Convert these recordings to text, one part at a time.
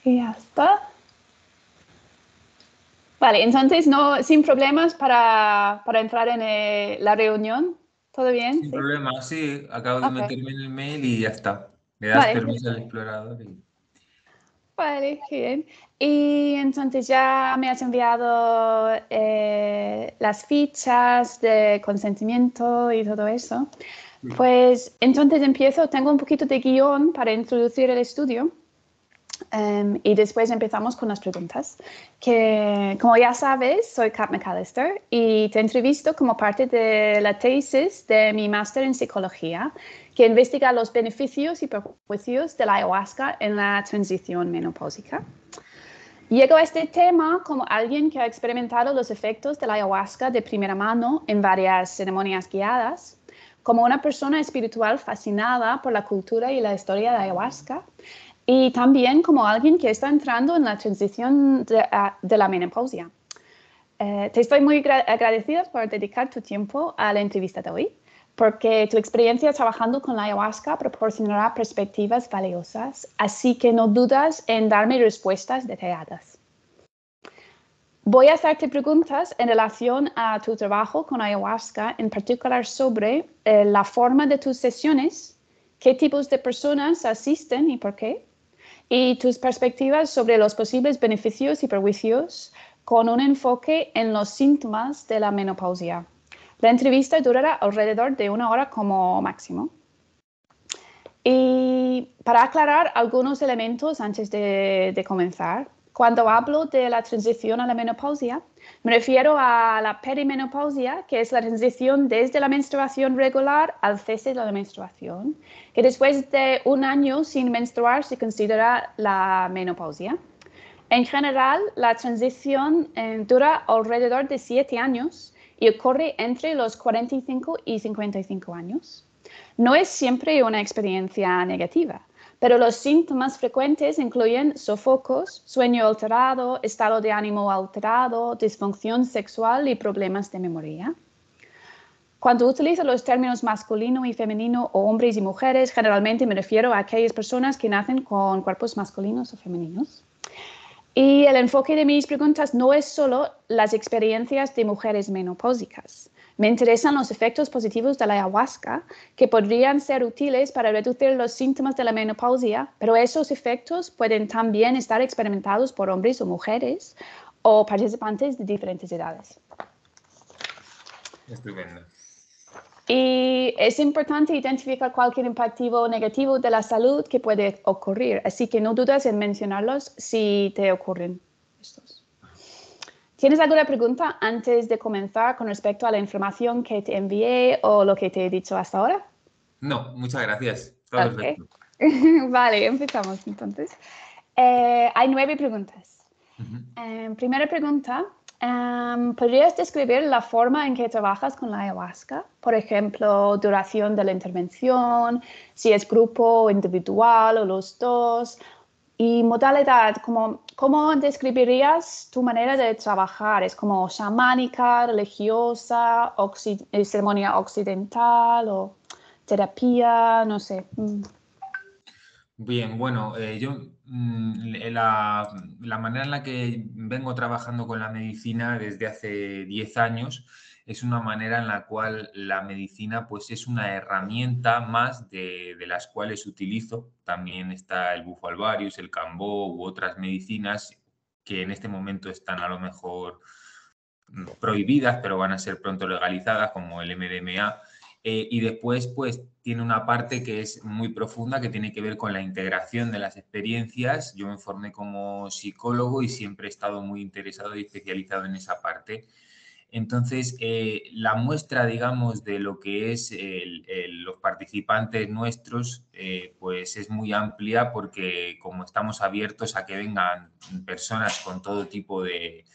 Y ya está. Vale, entonces sin problemas para entrar en la reunión. ¿Todo bien? Sin Sí. problema, sí, acabo de Ok. meterme en el mail y ya está. Le das Vale, permiso al explorador y... vale, qué bien. Y entonces ya me has enviado las fichas de consentimiento y todo eso. Sí. Pues entonces empiezo, tengo un poquito de guión para introducir el estudio. Y después empezamos con las preguntas. Que, como ya sabes, soy Kat McAllister y te entrevisto como parte de la tesis de mi máster en psicología, que investiga los beneficios y perjuicios de la ayahuasca en la transición menopáusica. Llego a este tema como alguien que ha experimentado los efectos de la ayahuasca de primera mano en varias ceremonias guiadas, como una persona espiritual fascinada por la cultura y la historia de la ayahuasca, y también como alguien que está entrando en la transición de la menopausia. Te estoy muy agradecida por dedicar tu tiempo a la entrevista de hoy, porque tu experiencia trabajando con la ayahuasca proporcionará perspectivas valiosas, así que no dudas en darme respuestas detalladas. Voy a hacerte preguntas en relación a tu trabajo con ayahuasca, en particular sobre la forma de tus sesiones, qué tipos de personas asisten y por qué, y tus perspectivas sobre los posibles beneficios y perjuicios con un enfoque en los síntomas de la menopausia. La entrevista durará alrededor de 1 hora como máximo. Y para aclarar algunos elementos antes de comenzar, cuando hablo de la transición a la menopausia, me refiero a la perimenopausia, que es la transición desde la menstruación regular al cese de la menstruación, que después de 1 año sin menstruar se considera la menopausia. En general, la transición dura alrededor de 7 años y ocurre entre los 45 y 55 años. No es siempre una experiencia negativa, pero los síntomas frecuentes incluyen sofocos, sueño alterado, estado de ánimo alterado, disfunción sexual y problemas de memoria. Cuando utilizo los términos masculino y femenino o hombres y mujeres, generalmente me refiero a aquellas personas que nacen con cuerpos masculinos o femeninos. Y el enfoque de mis preguntas no es solo las experiencias de mujeres menopáusicas. Me interesan los efectos positivos de la ayahuasca que podrían ser útiles para reducir los síntomas de la menopausia, pero esos efectos pueden también estar experimentados por hombres o mujeres o participantes de diferentes edades. Estupendo. Y es importante identificar cualquier impacto negativo de la salud que puede ocurrir, así que no dudes en mencionarlos si te ocurren estos. ¿Tienes alguna pregunta antes de comenzar con respecto a la información que te envié o lo que te he dicho hasta ahora? No, muchas gracias. Está Ok. perfecto. Vale, empezamos entonces. Hay 9 preguntas. Ujú. Primera pregunta, ¿podrías describir la forma en que trabajas con la ayahuasca? Por ejemplo, duración de la intervención, si es grupo o individual o los dos. Y modalidad, ¿cómo describirías tu manera de trabajar? ¿Es como chamánica, religiosa, ceremonia occidental o terapia? No sé. Bien, bueno, la manera en la que vengo trabajando con la medicina desde hace 10 años es una manera en la cual la medicina pues es una herramienta más de las cuales utilizo. También está el bufo alvarius, el cambó u otras medicinas que en este momento están a lo mejor prohibidas, pero van a ser pronto legalizadas, como el MDMA. Y después, pues, tiene una parte que es muy profunda, que tiene que ver con la integración de las experiencias. Yo me formé como psicólogo y siempre he estado muy interesado y especializado en esa parte. Entonces, la muestra, digamos, de lo que es los participantes nuestros, pues es muy amplia porque como estamos abiertos a que vengan personas con todo tipo de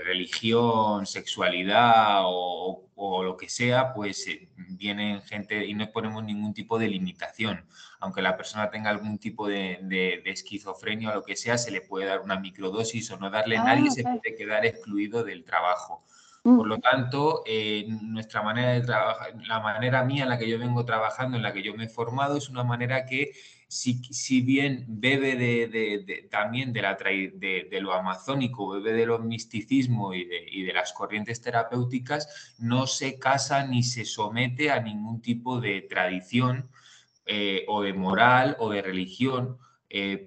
religión, sexualidad o lo que sea, pues vienen gente y no ponemos ningún tipo de limitación. Aunque la persona tenga algún tipo de esquizofrenia o lo que sea, se le puede dar una microdosis o no darle, nadie Ah, se ok. puede quedar excluido del trabajo. Por Mm, lo tanto, nuestra manera de trabajar, la manera mía en la que yo vengo trabajando, en la que yo me he formado, es una manera que si bien bebe también de lo amazónico, bebe de lo misticismo y de las corrientes terapéuticas, no se casa ni se somete a ningún tipo de tradición o de moral o de religión,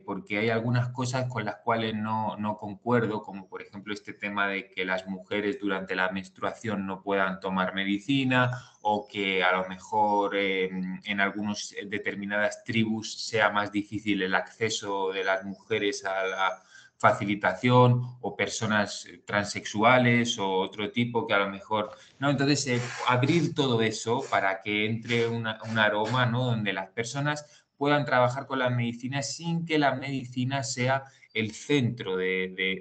porque hay algunas cosas con las cuales no concuerdo, como por ejemplo este tema de que las mujeres durante la menstruación no puedan tomar medicina o que a lo mejor en algunas determinadas tribus sea más difícil el acceso de las mujeres a la facilitación o personas transexuales o otro tipo que a lo mejor, ¿no? Entonces, abrir todo eso para que entre un aroma, ¿no? Donde las personas puedan trabajar con la medicina sin que la medicina sea el centro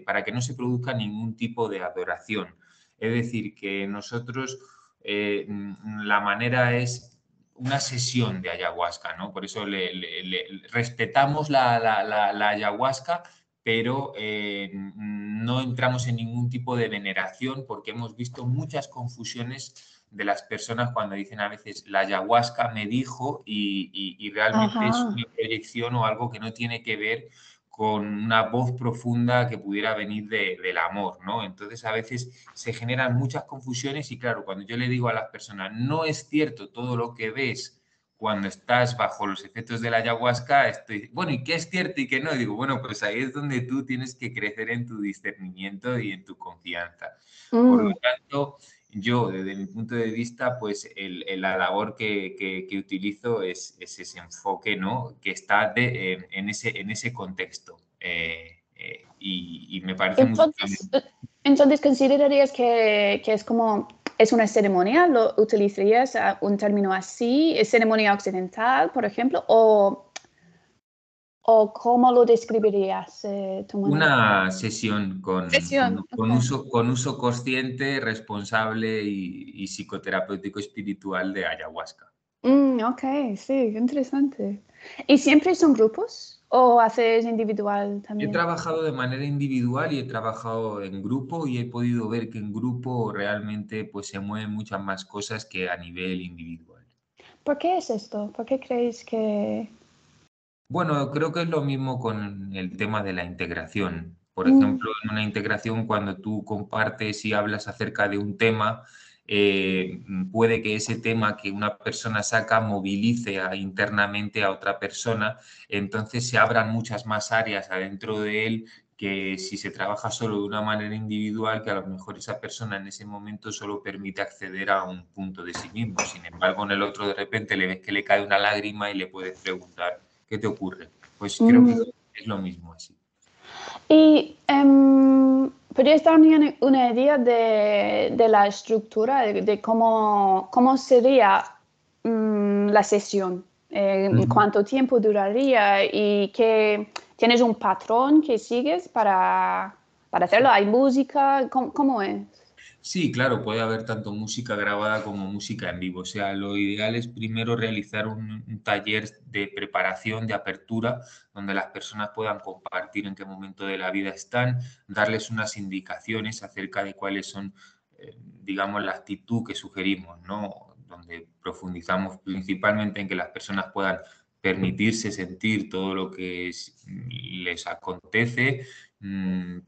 para que no se produzca ningún tipo de adoración. Es decir, que nosotros la manera es una sesión de ayahuasca, ¿no? Por eso respetamos la ayahuasca, pero no entramos en ningún tipo de veneración porque hemos visto muchas confusiones de las personas cuando dicen a veces la ayahuasca me dijo y realmente es Ajá. una proyección o algo que no tiene que ver con una voz profunda que pudiera venir del amor, ¿no? Entonces a veces se generan muchas confusiones y claro, cuando yo le digo a las personas, no es cierto todo lo que ves cuando estás bajo los efectos de la ayahuasca, estoy, bueno, ¿y qué es cierto y qué no? Y digo, bueno, pues ahí es donde tú tienes que crecer en tu discernimiento y en tu confianza. Por lo Mm. tanto, yo, desde mi punto de vista, pues la labor que utilizo es ese enfoque, ¿no? Que está en ese contexto. Y me parece muy... Entonces, ¿considerarías que es como, es una ceremonia? ¿Lo utilizarías un término así? ¿Es ceremonia occidental, por ejemplo? ¿O cómo lo describirías, tu manera? Una sesión Sesión, ok. con uso consciente, responsable y psicoterapéutico espiritual de ayahuasca. Ok, sí, interesante. ¿Y siempre son grupos o haces individual He también? trabajado de manera individual y he trabajado en grupo y he podido ver que en grupo realmente pues, se mueven muchas más cosas que a nivel individual. ¿Por qué es esto? ¿Por qué creéis que...? Bueno, creo que es lo mismo con el tema de la integración. Por Mm, ejemplo, en una integración, cuando tú compartes y hablas acerca de un tema, puede que ese tema que una persona saca movilice internamente a otra persona, entonces se abran muchas más áreas adentro de él que si se trabaja solo de una manera individual, que a lo mejor esa persona en ese momento solo permite acceder a un punto de sí mismo. Sin embargo, en el otro de repente le ves que le cae una lágrima y le puedes preguntar. ¿Qué te ocurre? Pues creo que mm. es lo mismo así. Y ¿podrías darme una idea de la estructura, de cómo sería la sesión? Ujú. ¿Cuánto tiempo duraría? ¿Y que tienes un patrón que sigues para hacerlo? ¿Hay música? ¿Cómo es? Sí, claro, puede haber tanto música grabada como música en vivo. O sea, lo ideal es primero realizar un taller de preparación, de apertura, donde las personas puedan compartir en qué momento de la vida están, darles unas indicaciones acerca de cuáles son, digamos, la actitud que sugerimos, ¿no? Donde profundizamos principalmente en que las personas puedan permitirse sentir todo lo que les acontece,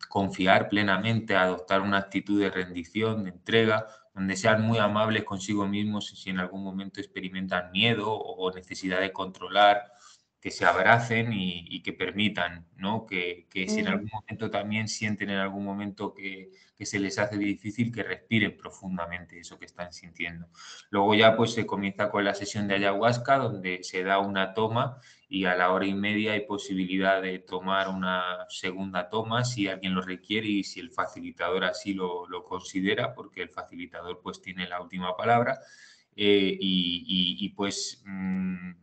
confiar plenamente, adoptar una actitud de rendición, de entrega, donde sean muy amables consigo mismos si en algún momento experimentan miedo o necesidad de controlar, que se abracen y que permitan, ¿no? Que si en Mm, algún momento también sienten en algún momento que se les hace difícil, que respiren profundamente eso que están sintiendo. Luego ya pues se comienza con la sesión de ayahuasca, donde se da una toma y a la hora y media hay posibilidad de tomar una segunda toma si alguien lo requiere y si el facilitador así lo considera, porque el facilitador pues tiene la última palabra. Pues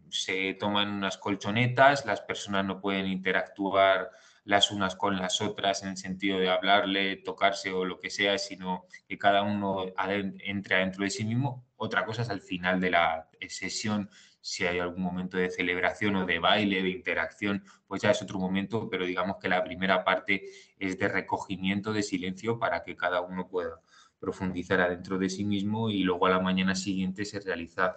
se toman unas colchonetas, las personas no pueden interactuar las unas con las otras en el sentido de hablarle, tocarse o lo que sea, sino que cada uno entre adentro de sí mismo. Otra cosa es al final de la sesión, si hay algún momento de celebración o de baile, de interacción, pues ya es otro momento, pero digamos que la primera parte es de recogimiento, de silencio, para que cada uno pueda profundizar adentro de sí mismo y luego a la mañana siguiente se realiza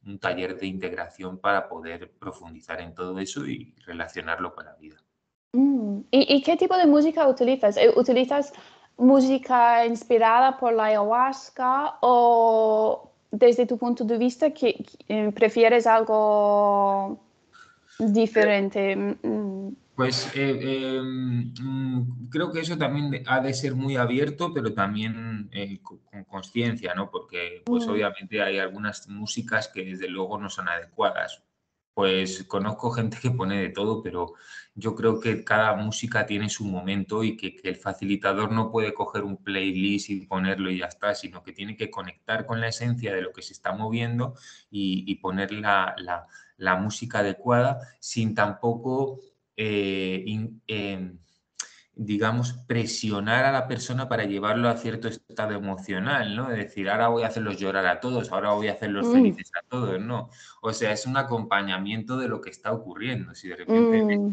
un taller de integración para poder profundizar en todo eso y relacionarlo con la vida. ¿Y qué tipo de música utilizas? ¿Utilizas música inspirada por la ayahuasca o desde tu punto de vista prefieres algo diferente? Pues creo que eso también ha de ser muy abierto, pero también con conciencia, ¿no? Porque pues obviamente hay algunas músicas que desde luego no son adecuadas. Pues conozco gente que pone de todo, pero yo creo que cada música tiene su momento y que el facilitador no puede coger un playlist y ponerlo y ya está, sino que tiene que conectar con la esencia de lo que se está moviendo y poner la música adecuada sin tampoco digamos, presionar a la persona para llevarlo a cierto estado emocional, ¿no? Es decir, ahora voy a hacerlos llorar a todos, ahora voy a hacerlos felices a todos, ¿no? O sea, es un acompañamiento de lo que está ocurriendo. Si de repente ves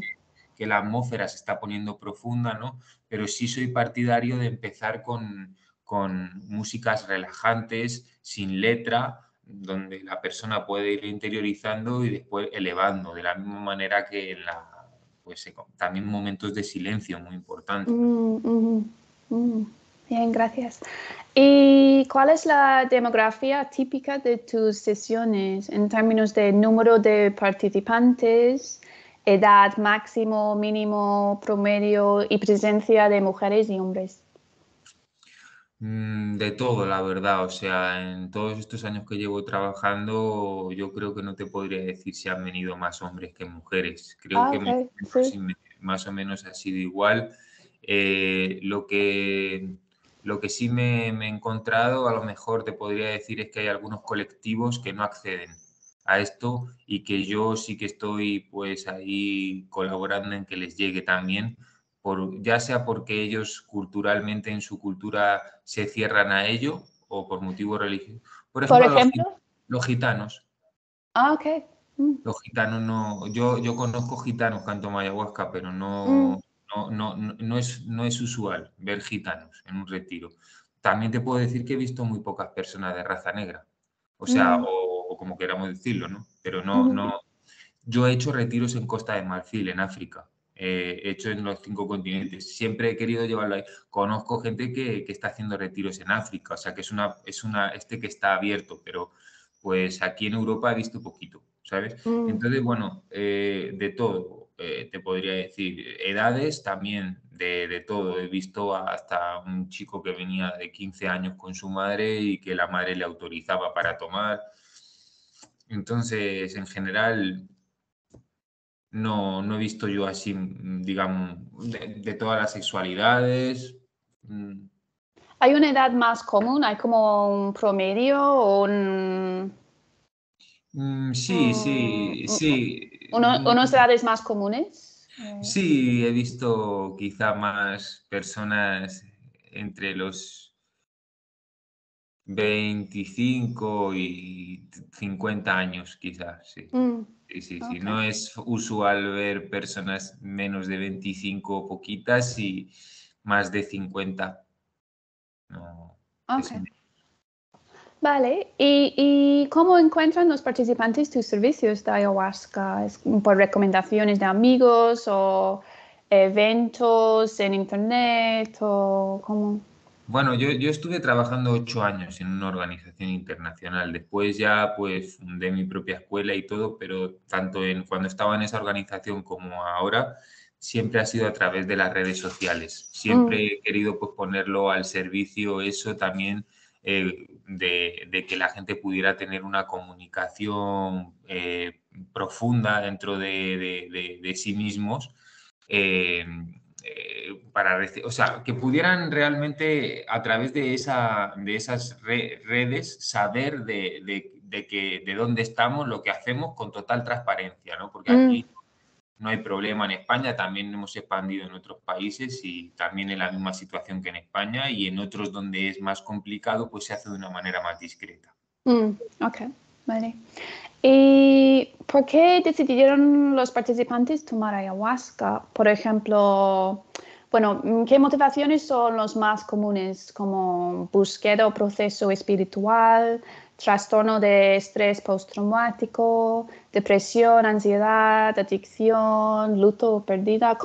que la atmósfera se está poniendo profunda, ¿no? Pero sí soy partidario de empezar con músicas relajantes, sin letra, donde la persona puede ir interiorizando y después elevando, de la misma manera que en pues también momentos de silencio muy importantes. Bien, gracias. ¿Y cuál es la demografía típica de tus sesiones en términos de número de participantes, edad máximo, mínimo, promedio y presencia de mujeres y hombres? De todo, la verdad. O sea, en todos estos años que llevo trabajando, yo creo que no te podría decir si han venido más hombres que mujeres. Creo que Ok, sí. más o menos ha sido igual. Eh, lo que, lo que sí me he encontrado, a lo mejor te podría decir, es que hay algunos colectivos que no acceden a esto y que yo sí que estoy pues ahí colaborando en que les llegue también ya sea porque ellos culturalmente en su cultura se cierran a ello o por motivos religiosos. Por Por ejemplo, ejemplo. los gitanos. Ok. Los gitanos no, yo conozco gitanos que han tomado ayahuasca, pero Mm, no es usual ver gitanos en un retiro. También te puedo decir que he visto muy pocas personas de raza negra, o sea, mm, o como queramos decirlo, ¿no? Pero mm, yo he hecho retiros en Costa de Marfil, en África. He hecho en los 5 continentes. Siempre he querido llevarlo ahí. Conozco gente que está haciendo retiros en África, o sea que este que está abierto, pero pues aquí en Europa he visto poquito, ¿sabes? mm. Entonces, bueno, de todo, te podría decir. Edades también, de todo. He visto hasta un chico que venía de 15 años con su madre y que la madre le autorizaba para tomar. Entonces, en general, no he visto yo así, digamos, de todas las sexualidades. Mm, ¿Hay una edad más común? ¿Hay como un promedio o sí, sí, sí. unas edades más comunes? Sí, he visto quizá más personas entre los 25 y 50 años, quizás, sí. Mm, Sí, sí, sí. ok. No es usual ver personas menos de 25 poquitas y más de 50. No, Ok. es Vale. ¿Y cómo encuentran los participantes tus servicios de ayahuasca? ¿Es por recomendaciones de amigos o eventos en internet o cómo? Bueno, yo estuve trabajando 8 años en una organización internacional. Después ya pues fundé mi propia escuela y todo, pero tanto cuando estaba en esa organización como ahora, siempre ha sido a través de las redes sociales. Mm, Siempre he querido pues ponerlo al servicio eso también de que la gente pudiera tener una comunicación profunda dentro de sí mismos. eh, o sea, que pudieran realmente a través de esas redes saber de dónde estamos, lo que hacemos con total transparencia, ¿no? Porque mm. aquí no hay problema. En España también hemos expandido en otros países y también en la misma situación que en España y en otros donde es más complicado, pues se hace de una manera más discreta. Ok, vale. ¿Y por qué decidieron los participantes tomar ayahuasca? Por ejemplo, bueno, ¿qué motivaciones son los más comunes? ¿Como búsqueda o proceso espiritual, trastorno de estrés postraumático, depresión, ansiedad, adicción, luto o pérdida.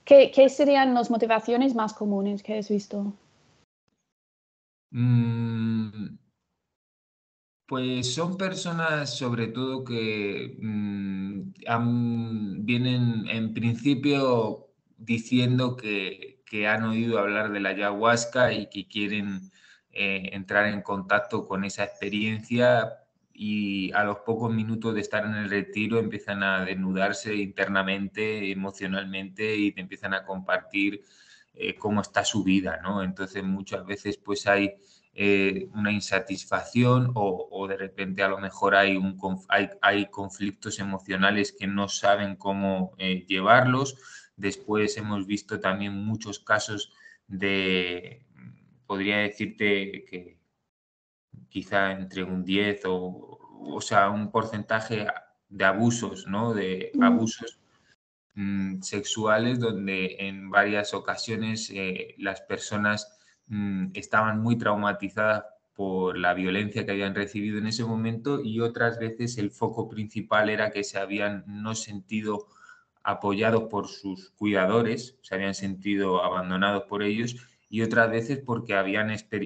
¿Qué serían las motivaciones más comunes que has visto? Pues son personas sobre todo que vienen en principio diciendo que han oído hablar de la ayahuasca y que quieren entrar en contacto con esa experiencia, y a los pocos minutos de estar en el retiro empiezan a desnudarse internamente, emocionalmente, y te empiezan a compartir cómo está su vida, ¿no? Entonces muchas veces pues hay una insatisfacción, o de repente a lo mejor hay conflictos emocionales que no saben cómo llevarlos. Después hemos visto también muchos casos podría decirte que quizá entre un 10 o sea, un porcentaje de abusos, ¿no? De Mm, abusos sexuales, donde en varias ocasiones las personas estaban muy traumatizadas por la violencia que habían recibido en ese momento, y otras veces el foco principal era que se habían no sentido apoyados por sus cuidadores, se habían sentido abandonados por ellos, y otras veces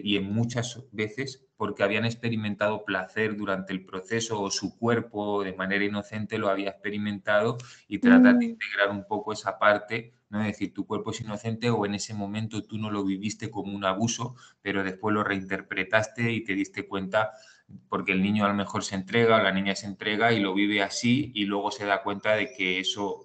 y en muchas veces porque habían experimentado placer durante el proceso, o su cuerpo de manera inocente lo había experimentado, y tratar de mm, integrar un poco esa parte, ¿no? Es decir, tu cuerpo es inocente, o en ese momento tú no lo viviste como un abuso, pero después lo reinterpretaste y te diste cuenta, porque el niño a lo mejor se entrega o la niña se entrega y lo vive así, y luego se da cuenta de que eso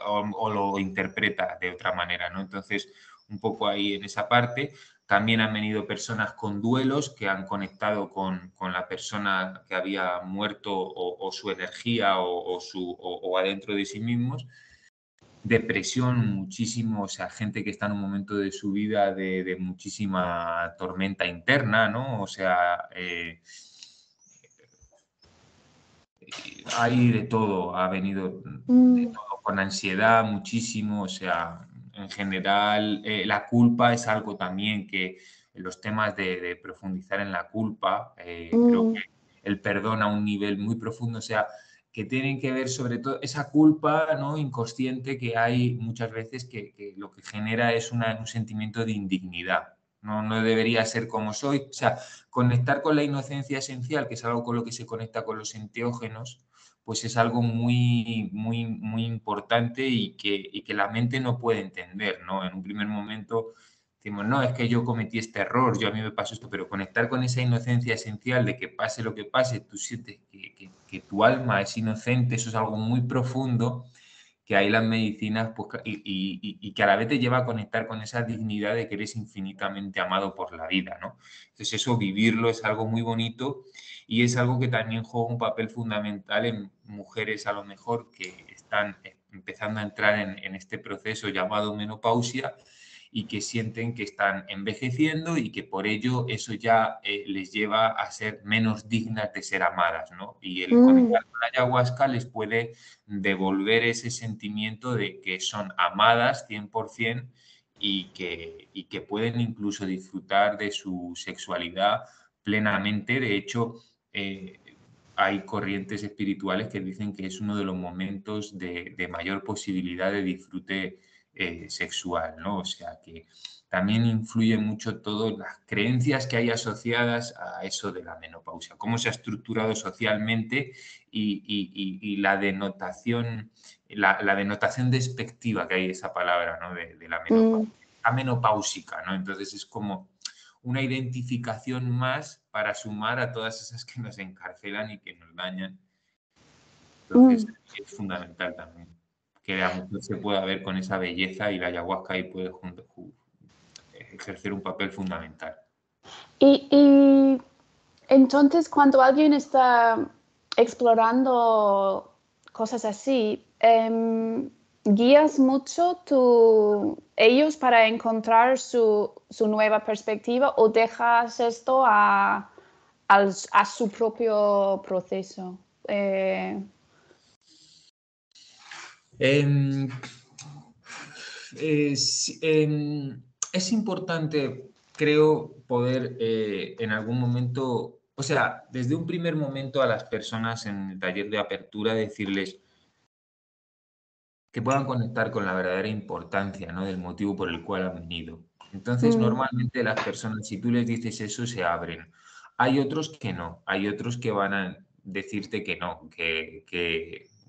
o lo interpreta de otra manera, ¿no? Entonces, un poco ahí en esa parte. También han venido personas con duelos que han conectado con la persona que había muerto, o su energía, o adentro de sí mismos. Depresión muchísimo, o sea, gente que está en un momento de su vida de muchísima tormenta interna, ¿no? O sea, hay de todo, ha venido de mm, todo, con ansiedad muchísimo, o sea, en general, la culpa es algo también que los temas de profundizar en la culpa, creo que mm, el perdón a un nivel muy profundo, o sea, que tienen que ver sobre todo esa culpa, ¿no? Inconsciente que hay muchas veces, que lo que genera es un sentimiento de indignidad. No, no debería ser como soy. O sea, conectar con la inocencia esencial, que es algo con lo que se conecta con los enteógenos, pues es algo muy, muy, muy importante, y que la mente no puede entender, ¿no? En un primer momento decimos, no, es que yo cometí este error, a mí me pasó esto, pero conectar con esa inocencia esencial de que pase lo que pase, tú sientes que tu alma es inocente, eso es algo muy profundo, que ahí las medicinas, pues, y que a la vez te lleva a conectar con esa dignidad de que eres infinitamente amado por la vida, ¿no? Entonces eso, vivirlo, es algo muy bonito, y es algo que también juega un papel fundamental en mujeres a lo mejor que están empezando a entrar en este proceso llamado menopausia, y que sienten que están envejeciendo, y que por ello eso ya les lleva a ser menos dignas de ser amadas, ¿no? Y el mm, conectar con la ayahuasca les puede devolver ese sentimiento de que son amadas 100%, y que pueden incluso disfrutar de su sexualidad plenamente. De hecho, eh, hay corrientes espirituales que dicen que es uno de los momentos de mayor posibilidad de disfrute sexual, ¿no? O sea que también influye mucho todas las creencias que hay asociadas a eso de la menopausia, cómo se ha estructurado socialmente, y la denotación, la denotación despectiva que hay, esa palabra, ¿no? De la mm, menopausia, amenopáusica, ¿no? Entonces es como una identificación más para sumar a todas esas que nos encarcelan y que nos dañan. Entonces mm. es fundamental también que la mujer se pueda ver con esa belleza, y la ayahuasca ahí puede ejercer un papel fundamental. Y entonces, cuando alguien está explorando cosas así, ¿guías mucho ellos para encontrar su nueva perspectiva, o dejas esto a su propio proceso? Em, es, es importante, creo, poder en algún momento O sea, desde un primer momento a las personas en el taller de apertura decirles que puedan conectar con la verdadera importancia, ¿no? Del motivo por el cual han venido. Entonces, Mm, normalmente las personas, si tú les dices eso, se abren. Hay otros que no, hay otros que van a decirte que no, que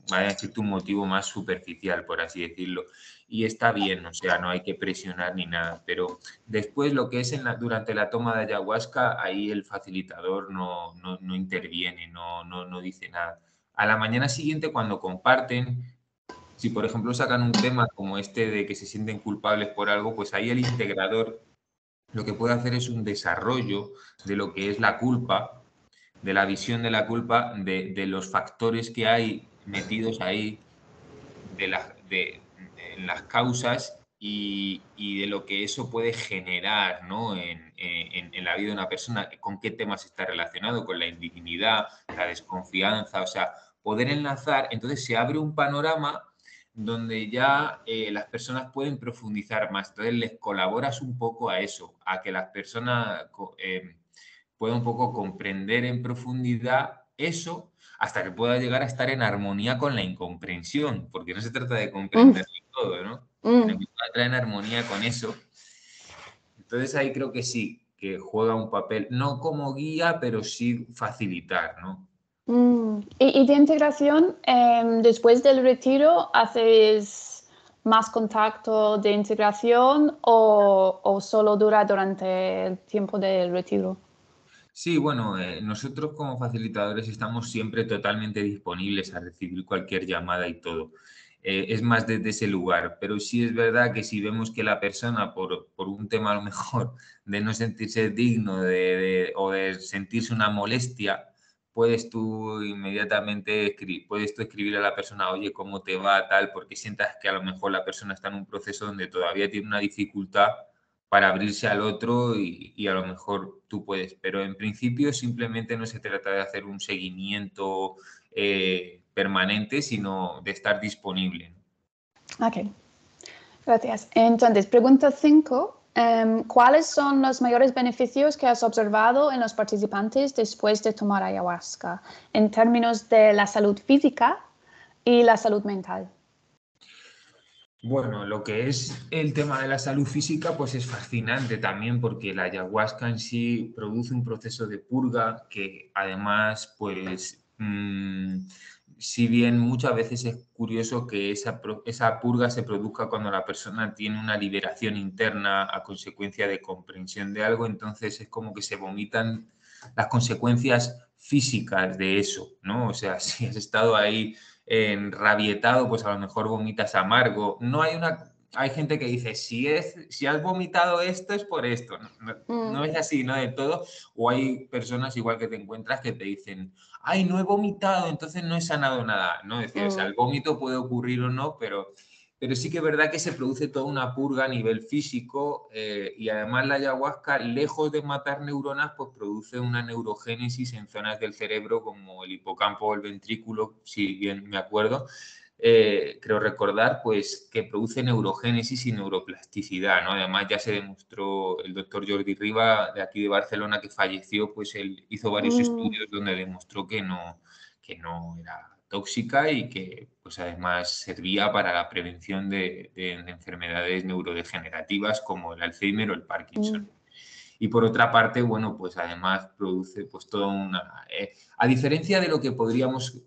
van a decirte un motivo más superficial, por así decirlo. Y está bien, o sea, no hay que presionar ni nada, pero después lo que es durante la toma de ayahuasca, ahí el facilitador no interviene, no dice nada. A la mañana siguiente, cuando comparten, si, por ejemplo, sacan un tema como este de que se sienten culpables por algo, pues ahí el integrador lo que puede hacer es un desarrollo de lo que es la culpa, de la visión de la culpa, de los factores que hay metidos ahí, en las causas y de lo que eso puede generar, ¿no? En la vida de una persona, con qué temas está relacionado, con la indignidad, la desconfianza, o sea, poder enlazar, entonces se abre un panorama donde ya las personas pueden profundizar más. Entonces les colaboras un poco a eso, a que las personas puedan un poco comprender en profundidad eso hasta que pueda llegar a estar en armonía con la incomprensión, porque no se trata de mm, comprender todo, ¿no? Sino mm. que pueda entrar en armonía con eso. Entonces ahí creo que sí, que juega un papel, no como guía, pero sí facilitar, ¿no? Y de integración, después del retiro, ¿haces más contacto de integración o solo dura durante el tiempo del retiro? Sí, bueno, nosotros como facilitadores estamos siempre totalmente disponibles a recibir cualquier llamada y todo. Es más desde ese lugar, pero sí es verdad que si vemos que la persona, por un tema a lo mejor de no sentirse digno o de sentirse una molestia, puedes tú inmediatamente puedes tú escribir a la persona, oye, ¿cómo te va? Tal, porque sientas que a lo mejor la persona está en un proceso donde todavía tiene una dificultad para abrirse al otro y a lo mejor tú puedes. Pero en principio simplemente no se trata de hacer un seguimiento permanente, sino de estar disponible. Ok, gracias. Entonces, pregunta 5. ¿Cuáles son los mayores beneficios que has observado en los participantes después de tomar ayahuasca en términos de la salud física y la salud mental? Bueno, lo que es el tema de la salud física, pues es fascinante también porque la ayahuasca en sí produce un proceso de purga que además, pues, si bien muchas veces es curioso que esa purga se produzca cuando la persona tiene una liberación interna a consecuencia de comprensión de algo, entonces es como que se vomitan las consecuencias físicas de eso, ¿no? O sea, si has estado ahí enrabietado, pues a lo mejor vomitas amargo. Hay gente que dice, si has vomitado esto es por esto. No Mm, es así, ¿no? De todo. O hay personas igual que te encuentras que te dicen, ay, no he vomitado, entonces no he sanado nada, ¿no? Es decir, o sea, mm, el vómito puede ocurrir o no, pero sí que es verdad que se produce toda una purga a nivel físico y además la ayahuasca, lejos de matar neuronas, pues produce una neurogénesis en zonas del cerebro como el hipocampo o el ventrículo, si bien me acuerdo, creo recordar, pues que produce neurogénesis y neuroplasticidad, ¿no? Además ya se demostró, el doctor Jordi Riba de aquí de Barcelona que falleció, pues él hizo varios mm, estudios donde demostró que no era tóxica y que pues además servía para la prevención de enfermedades neurodegenerativas como el Alzheimer o el Parkinson. mm, Y por otra parte, bueno, pues además produce pues toda una... a diferencia de lo que podríamos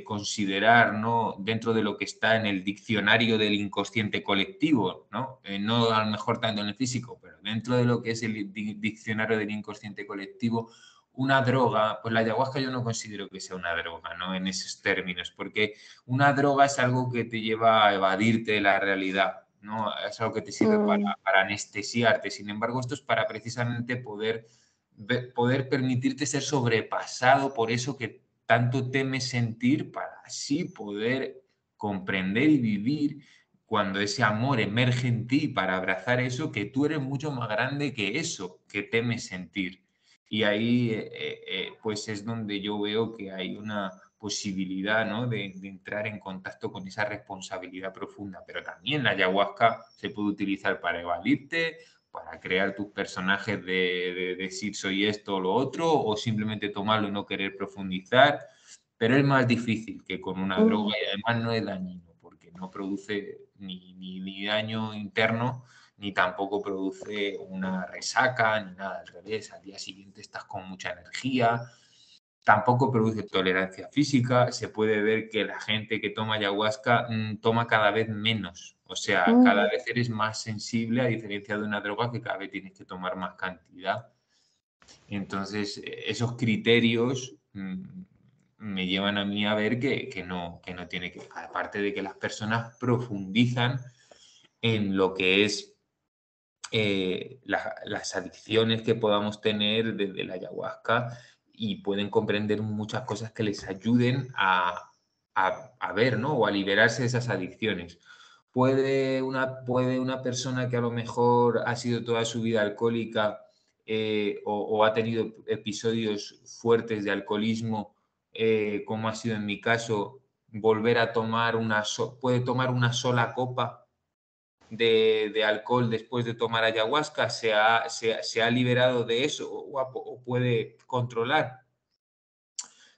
considerar, ¿no? Dentro de lo que está en el diccionario del inconsciente colectivo, ¿no? No a lo mejor tanto en el físico, pero dentro de lo que es el diccionario del inconsciente colectivo, una droga, pues la ayahuasca yo no considero que sea una droga, ¿no? En esos términos, porque una droga es algo que te lleva a evadirte de la realidad, ¿no? Es algo que te sirve mm, para anestesiarte. Sin embargo, esto es para precisamente poder permitirte ser sobrepasado por eso que tanto temes sentir para así poder comprender y vivir cuando ese amor emerge en ti para abrazar eso, que tú eres mucho más grande que eso que temes sentir. Y ahí pues es donde yo veo que hay una posibilidad, ¿no? de entrar en contacto con esa responsabilidad profunda. Pero también la ayahuasca se puede utilizar para evadirte, para crear tus personajes de decir soy esto o lo otro, o simplemente tomarlo y no querer profundizar, pero es más difícil que con una droga y además no es dañino, porque no produce ni daño interno, ni tampoco produce una resaca, ni nada, al revés, al día siguiente estás con mucha energía. Tampoco produce tolerancia física. Se puede ver que la gente que toma ayahuasca toma cada vez menos. O sea, cada vez eres más sensible a diferencia de una droga que cada vez tienes que tomar más cantidad. Entonces, esos criterios me llevan a mí a ver que no tiene que... Aparte de que las personas profundizan en lo que es las adicciones que podamos tener desde la ayahuasca y pueden comprender muchas cosas que les ayuden a ver, ¿no? O a liberarse de esas adicciones. Puede una persona que a lo mejor ha sido toda su vida alcohólica o ha tenido episodios fuertes de alcoholismo, como ha sido en mi caso, volver a tomar puede tomar una sola copa de alcohol después de tomar ayahuasca, se ha liberado de eso o puede controlar.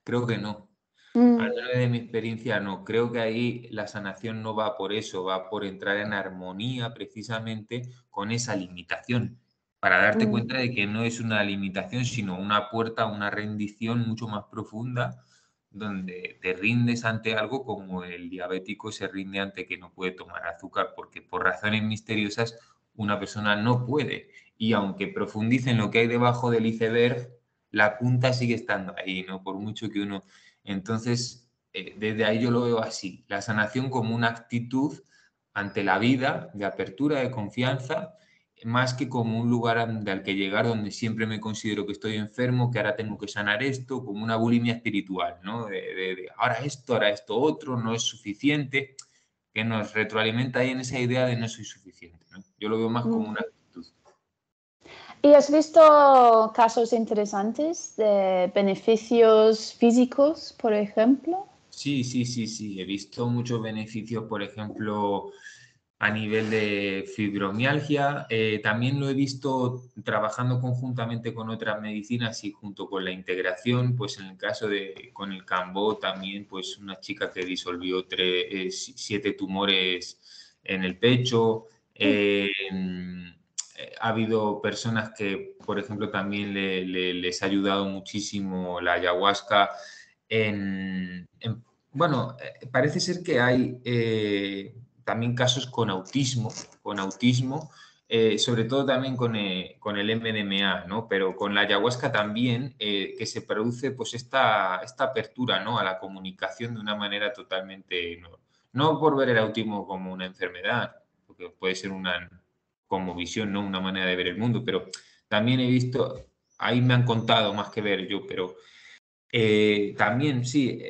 Creo que no. Al menos de mi experiencia, no. Creo que ahí la sanación no va por eso, va por entrar en armonía precisamente con esa limitación, para darte cuenta de que no es una limitación, sino una puerta, una rendición mucho más profunda, donde te rindes ante algo como el diabético se rinde ante que no puede tomar azúcar, porque por razones misteriosas una persona no puede. Y aunque profundice en lo que hay debajo del iceberg, la punta sigue estando ahí, ¿no? Por mucho que uno... Entonces, desde ahí yo lo veo así, la sanación como una actitud ante la vida, de apertura, de confianza, más que como un lugar al que llegar donde siempre me considero que estoy enfermo, que ahora tengo que sanar esto, como una bulimia espiritual, ¿no? De ahora esto otro, no es suficiente, que nos retroalimenta ahí en esa idea de no soy suficiente, ¿no? Yo lo veo más como una actitud. ¿Y has visto casos interesantes de beneficios físicos, por ejemplo? Sí. He visto muchos beneficios, por ejemplo, a nivel de fibromialgia. También lo he visto trabajando conjuntamente con otras medicinas y junto con la integración, pues en el caso con el Cambó también, pues una chica que disolvió 7 tumores en el pecho. Ha habido personas que, por ejemplo, también les ha ayudado muchísimo la ayahuasca bueno, parece ser que hay también casos con autismo, sobre todo también con el MDMA, ¿no? Pero con la ayahuasca también, que se produce pues esta apertura, ¿no? A la comunicación de una manera totalmente... No por ver el autismo como una enfermedad, porque puede ser una como visión, ¿no? Una manera de ver el mundo, pero también he visto, ahí me han contado más que ver yo, pero también, sí,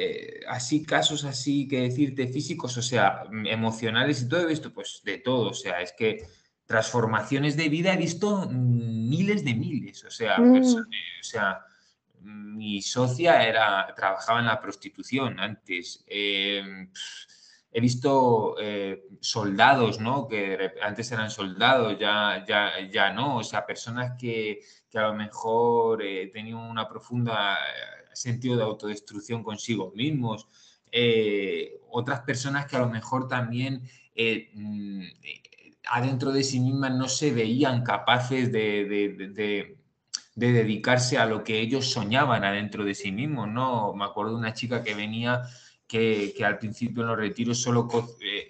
así casos así que decirte físicos, o sea, emocionales y todo he visto, pues de todo, o sea, es que transformaciones de vida he visto miles de miles, o sea, o sea, mi socia trabajaba en la prostitución antes, he visto soldados, ¿no? Que antes eran soldados, ya no, o sea, personas que a lo mejor tenían una profunda sentido de autodestrucción consigo mismos, otras personas que a lo mejor también adentro de sí mismas no se veían capaces de dedicarse a lo que ellos soñaban adentro de sí mismos, ¿no? Me acuerdo de una chica que venía que al principio en los retiros solo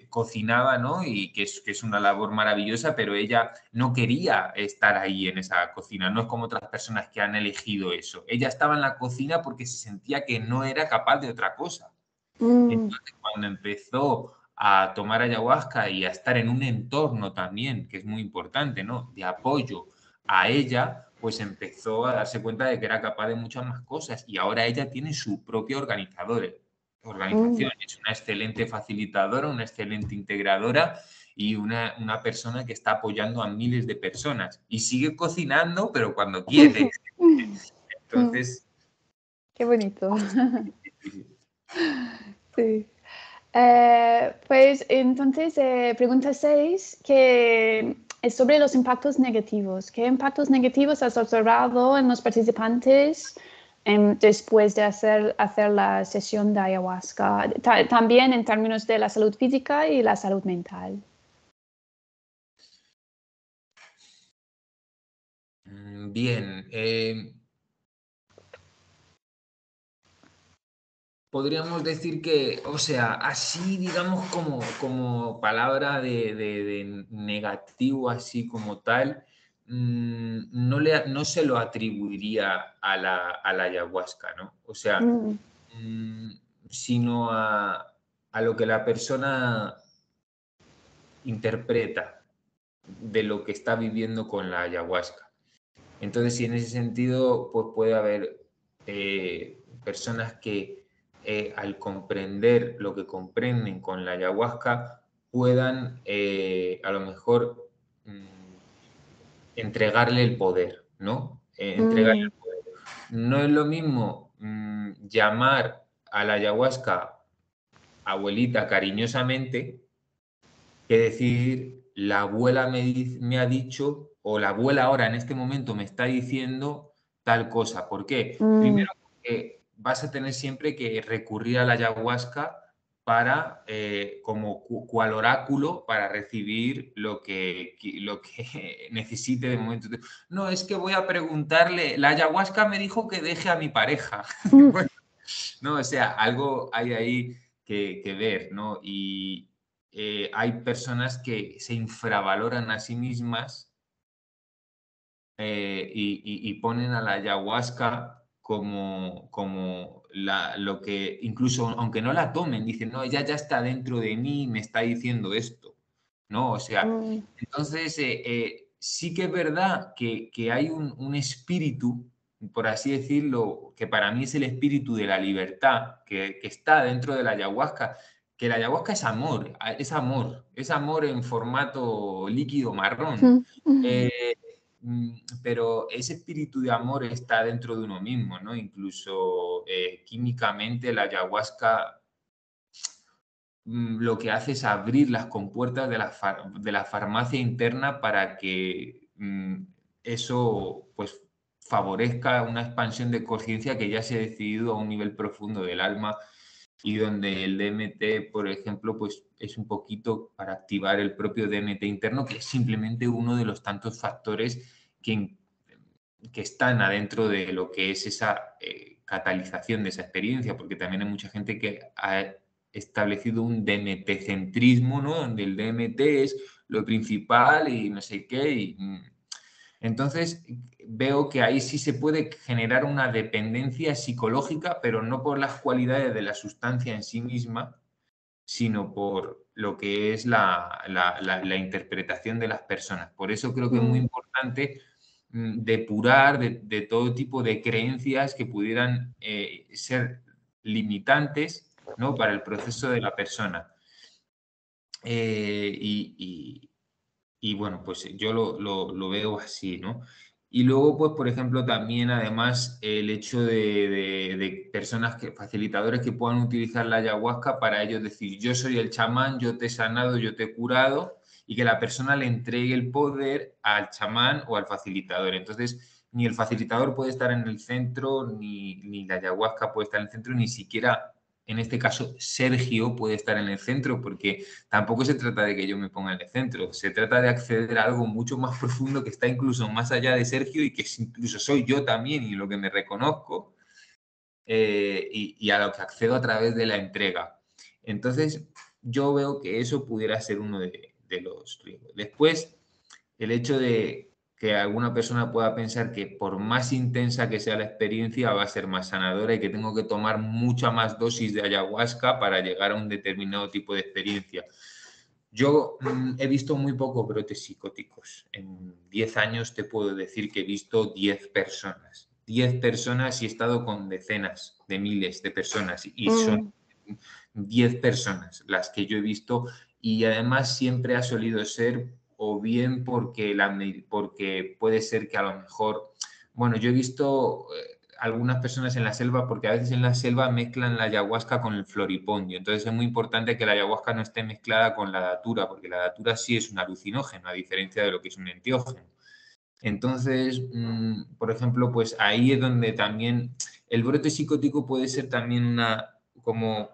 cocinaba, ¿no? Y que es una labor maravillosa, pero ella no quería estar ahí en esa cocina, no es como otras personas que han elegido eso. Ella estaba en la cocina porque se sentía que no era capaz de otra cosa. Entonces, cuando empezó a tomar ayahuasca y a estar en un entorno también, que es muy importante, ¿no? De apoyo a ella, pues empezó a darse cuenta de que era capaz de muchas más cosas y ahora ella tiene su propia organización. Es una excelente facilitadora, una excelente integradora y una persona que está apoyando a miles de personas y sigue cocinando, pero cuando quiere. Entonces... Qué bonito. Sí. Sí. Pues entonces, pregunta 6, que es sobre los impactos negativos. ¿Qué impactos negativos has observado en los participantes después de hacer la sesión de ayahuasca? También en términos de la salud física y la salud mental. Bien. Podríamos decir que, o sea, así, digamos, como palabra de negativo, así como tal, no se lo atribuiría a la ayahuasca, ¿no? O sea, Mm, sino a lo que la persona interpreta de lo que está viviendo con la ayahuasca. Entonces, sí, en ese sentido, pues puede haber personas que al comprender lo que comprenden con la ayahuasca puedan a lo mejor entregarle el poder, ¿no? Entregarle mm, el poder. No es lo mismo llamar a la ayahuasca abuelita cariñosamente que decir, la abuela me ha dicho, o la abuela ahora en este momento me está diciendo tal cosa. ¿Por qué? mm, Primero, porque vas a tener siempre que recurrir a la ayahuasca para, como cual oráculo, para recibir lo que necesite de momento. No, es que voy a preguntarle, la ayahuasca me dijo que deje a mi pareja. mm, Bueno, no, o sea, algo hay ahí que ver, ¿no? Y hay personas que se infravaloran a sí mismas y ponen a la ayahuasca como lo que, incluso aunque no la tomen, dicen, no, ella ya está dentro de mí y me está diciendo esto, ¿no? O sea, mm, entonces sí que es verdad que hay un espíritu, por así decirlo, que para mí es el espíritu de la libertad, que está dentro de la ayahuasca, que la ayahuasca es amor, es amor en formato líquido marrón. mm, mm, Eh, pero ese espíritu de amor está dentro de uno mismo, ¿no? Incluso químicamente la ayahuasca lo que hace es abrir las compuertas de la farmacia interna para que eso pues favorezca una expansión de conciencia que ya se ha decidido a un nivel profundo del alma y donde el DMT, por ejemplo, pues es un poquito para activar el propio DMT interno, que es simplemente uno de los tantos factores que, que están adentro de lo que es esa catalización de esa experiencia, porque también hay mucha gente que ha establecido un DMT-centrismo, ¿no? Donde el DMT es lo principal y no sé qué. Entonces, veo que ahí sí se puede generar una dependencia psicológica, pero no por las cualidades de la sustancia en sí misma, sino por lo que es la interpretación de las personas. Por eso creo que es muy mm. importante depurar de todo tipo de creencias que pudieran ser limitantes, ¿no? Para el proceso de la persona. Eh, y, y- y bueno, pues yo lo veo así, ¿no? Y luego, pues, por ejemplo, también además el hecho de personas facilitadores que puedan utilizar la ayahuasca para ellos decir, yo soy el chamán, yo te he sanado, yo te he curado, y que la persona le entregue el poder al chamán o al facilitador. Entonces, ni el facilitador puede estar en el centro, ni la ayahuasca puede estar en el centro, ni siquiera, en este caso, Sergio puede estar en el centro, porque tampoco se trata de que yo me ponga en el centro, se trata de acceder a algo mucho más profundo que está incluso más allá de Sergio y que incluso soy yo también y lo que me reconozco y a lo que accedo a través de la entrega. Entonces, yo veo que eso pudiera ser uno de los riesgos. Después, el hecho de que alguna persona pueda pensar que por más intensa que sea la experiencia va a ser más sanadora y que tengo que tomar mucha más dosis de ayahuasca para llegar a un determinado tipo de experiencia. Yo he visto muy pocos brotes psicóticos. En 10 años te puedo decir que he visto 10 personas. 10 personas y he estado con decenas de miles de personas y son Mm, 10 personas las que yo he visto y además siempre ha solido ser o bien porque puede ser que a lo mejor, bueno, yo he visto algunas personas en la selva, porque a veces en la selva mezclan la ayahuasca con el floripondio. Entonces es muy importante que la ayahuasca no esté mezclada con la datura, porque la datura sí es un alucinógeno, a diferencia de lo que es un enteógeno. Entonces, por ejemplo, pues ahí es donde también el brote psicótico puede ser también como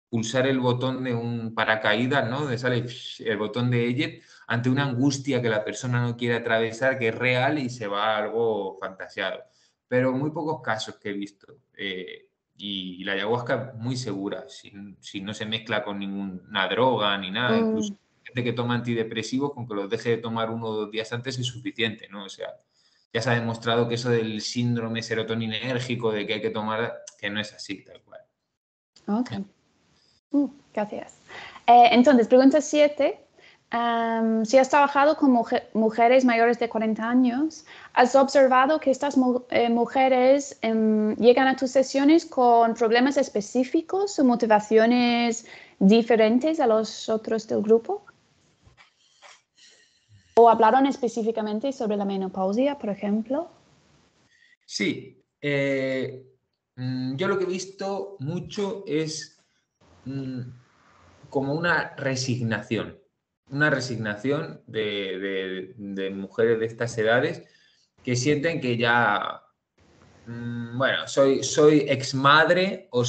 pulsar el botón de un paracaídas, ¿no? De sale el botón de eject ante una angustia que la persona no quiere atravesar, que es real y se va a algo fantaseado. Pero muy pocos casos que he visto. Y la ayahuasca es muy segura, si no se mezcla con ninguna droga ni nada. Incluso gente que toma antidepresivos, con que los deje de tomar 1 o 2 días antes es suficiente, ¿no? O sea, ya se ha demostrado que eso del síndrome serotoninérgico, de que hay que tomar, que no es así, tal cual. Ok. Gracias. Entonces, pregunta 7. Si has trabajado con mujeres mayores de 40 años, ¿has observado que estas mujeres llegan a tus sesiones con problemas específicos o motivaciones diferentes a los otros del grupo? ¿O hablaron específicamente sobre la menopausia, por ejemplo? Sí. Yo lo que he visto mucho es como una resignación de mujeres de estas edades que sienten que ya, bueno, soy exmadre o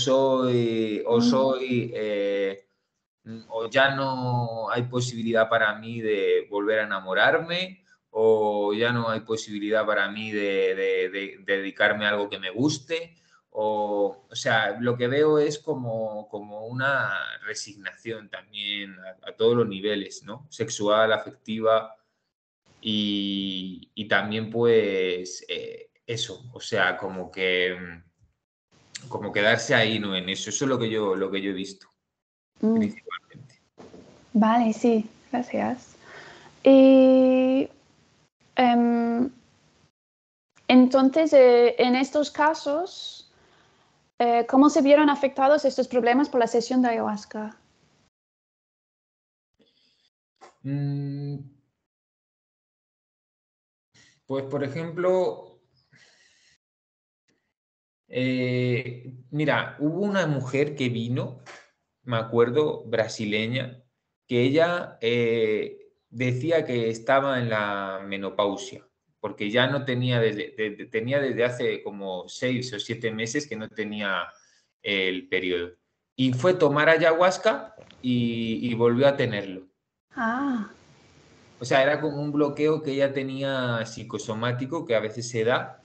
ya no hay posibilidad para mí de volver a enamorarme, o ya no hay posibilidad para mí de dedicarme a algo que me guste. O sea, lo que veo es como una resignación también a todos los niveles, ¿no? Sexual, afectiva y también pues eso, o sea, como quedarse ahí, ¿no? En eso. Eso es lo que yo he visto, principalmente. Vale, sí, gracias. Y entonces, en estos casos, ¿cómo se vieron afectados estos problemas por la sesión de ayahuasca? Mm, Pues, por ejemplo, mira, hubo una mujer que vino, me acuerdo, brasileña, que ella decía que estaba en la menopausia, porque ya no tenía tenía desde hace como 6 o 7 meses que no tenía el periodo. Y fue tomar ayahuasca y volvió a tenerlo. Ah, O sea, era como un bloqueo que ella tenía psicosomático que a veces se da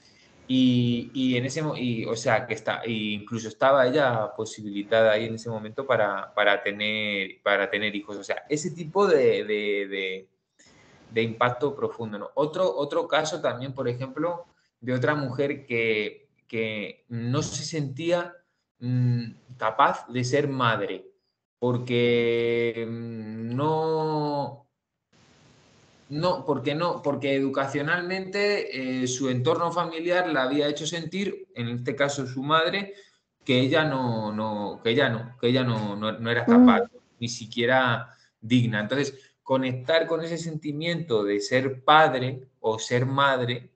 y en ese o sea, incluso estaba ella posibilitada ahí en ese momento para tener hijos. O sea, ese tipo de impacto profundo, ¿no? Otro caso también, por ejemplo, de otra mujer que no se sentía capaz de ser madre porque porque educacionalmente su entorno familiar la había hecho sentir, en este caso su madre, que ella no era capaz, ni siquiera digna. Entonces, conectar con ese sentimiento de ser padre o ser madre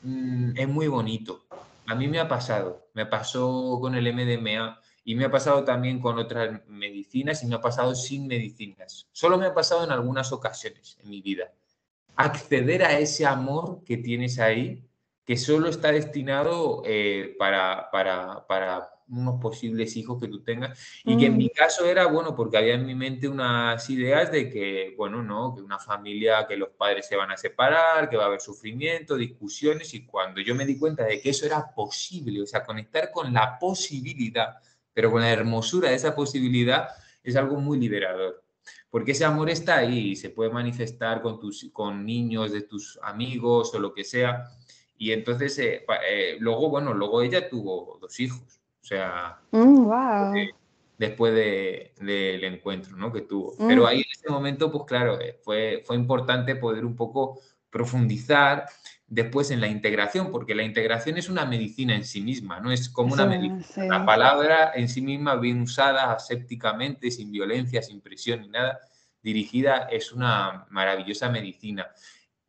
es muy bonito. A mí me pasó con el MDMA y me ha pasado también con otras medicinas y me ha pasado sin medicinas. Solo me ha pasado en algunas ocasiones en mi vida. Acceder a ese amor que tienes ahí, que solo está destinado para unos posibles hijos que tú tengas, y que en mi caso era, bueno, porque había en mi mente unas ideas de que, bueno, no, que una familia, que los padres se van a separar, que va a haber sufrimiento, discusiones, y cuando yo me di cuenta de que eso era posible, o sea, conectar con la posibilidad, pero con la hermosura de esa posibilidad, es algo muy liberador. Porque ese amor está ahí y se puede manifestar con niños de tus amigos o lo que sea. Y entonces, luego ella tuvo 2 hijos, o sea, wow. después del encuentro, ¿no? Que tuvo. Pero ahí en ese momento, pues claro, fue importante poder un poco profundizar después en la integración, porque la integración es una medicina en sí misma, no es como Sí, una medicina. La sí. palabra en sí misma, bien usada, asépticamente, sin violencia, sin presión ni nada, dirigida, es una maravillosa medicina.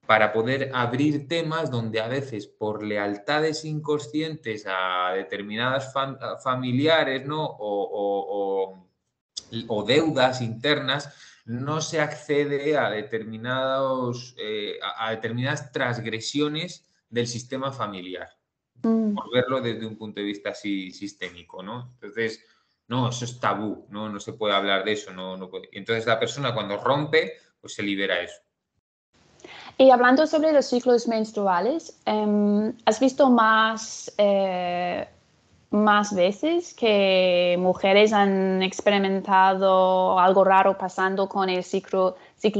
para poder abrir temas donde a veces por lealtades inconscientes a determinadas familiares, ¿no? O deudas internas, no se accede a a determinadas transgresiones del sistema familiar, por verlo desde un punto de vista así sistémico, ¿no? Entonces, no, eso es tabú, ¿no? No se puede hablar de eso, no puede. Entonces la persona cuando rompe, pues se libera eso. Y hablando sobre los ciclos menstruales, ¿has visto más veces que mujeres han experimentado algo raro pasando con el ciclo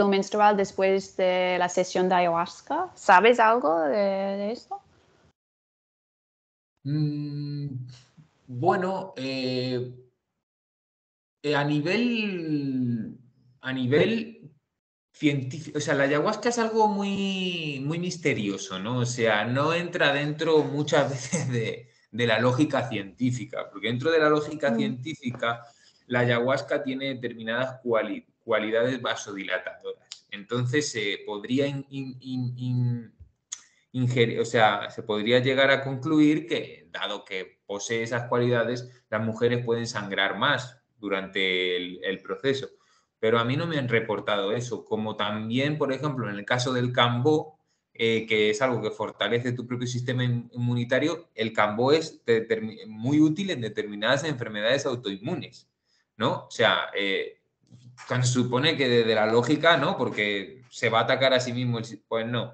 menstrual después de la sesión de ayahuasca? ¿Sabes algo de esto? Bueno, a nivel científico, o sea, la ayahuasca es algo muy, muy misterioso, ¿no? O sea, no entra dentro muchas veces de la lógica científica, porque dentro de la lógica científica, la ayahuasca tiene determinadas cualidades vasodilatadoras. Entonces, se podría o sea, se podría llegar a concluir que, dado que posee esas cualidades, las mujeres pueden sangrar más durante el proceso. Pero a mí no me han reportado eso, como también, por ejemplo, en el caso del Cambó, que es algo que fortalece tu propio sistema inmunitario, el Cambó es muy útil en determinadas enfermedades autoinmunes, ¿no? O sea, cuando se supone que desde la lógica, ¿no? Porque se va a atacar a sí mismo, pues no.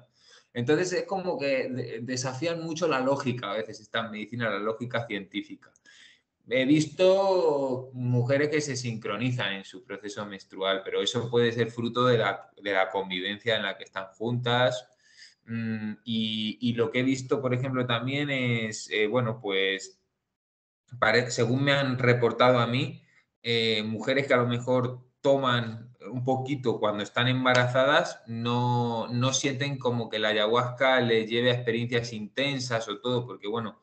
Entonces es como que desafían mucho la lógica a veces, esta medicina, la lógica científica. He visto mujeres que se sincronizan en su proceso menstrual, pero eso puede ser fruto de la convivencia en la que están juntas. Y lo que he visto, por ejemplo, también es, bueno, pues según me han reportado a mí, mujeres que a lo mejor toman un poquito cuando están embarazadas, no sienten como que la ayahuasca les lleve a experiencias intensas o todo, porque bueno,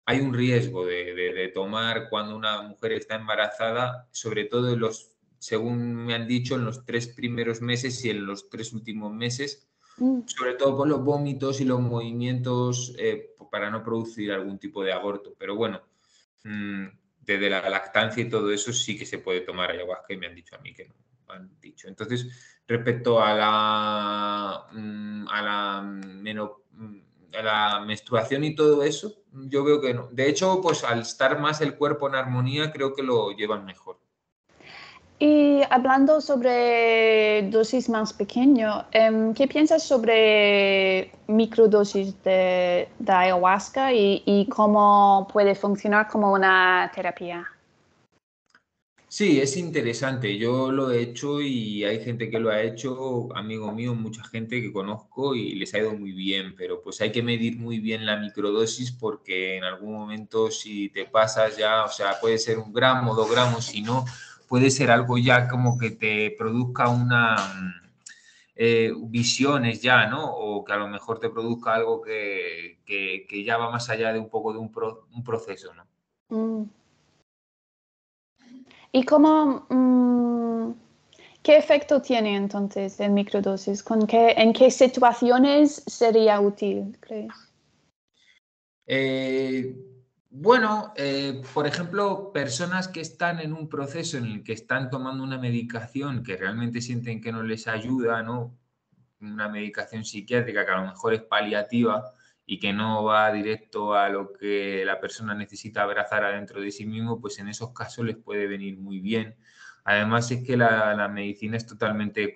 hay un riesgo de tomar cuando una mujer está embarazada, sobre todo según me han dicho, en los 3 primeros meses y en los 3 últimos meses, sobre todo por los vómitos y los movimientos para no producir algún tipo de aborto. Pero bueno, desde la lactancia y todo eso sí que se puede tomar ayahuasca y me han dicho a mí que no. Han dicho. Entonces, respecto a a la menstruación y todo eso, yo veo que no. De hecho, pues al estar más el cuerpo en armonía, creo que lo llevan mejor. Y hablando sobre dosis más pequeño, ¿qué piensas sobre microdosis de ayahuasca y cómo puede funcionar como una terapia? Sí, es interesante. Yo lo he hecho y hay gente que lo ha hecho, amigo mío, mucha gente que conozco y les ha ido muy bien, pero pues hay que medir muy bien la microdosis porque en algún momento si te pasas ya, o sea, puede ser 1 gramo, 2 gramos, si no, puede ser algo ya como que te produzca visiones ya, ¿no? O que a lo mejor te produzca algo que ya va más allá de un poco de un proceso, ¿no? Mm. ¿Y qué efecto tiene entonces el microdosis? ¿En qué situaciones sería útil, crees? Eh, bueno, por ejemplo, personas que están en un proceso en el que están tomando una medicación que realmente sienten que no les ayuda, ¿no? Una medicación psiquiátrica que a lo mejor es paliativa y que no va directo a lo que la persona necesita abrazar adentro de sí mismo, pues en esos casos les puede venir muy bien. Además es que la medicina es totalmente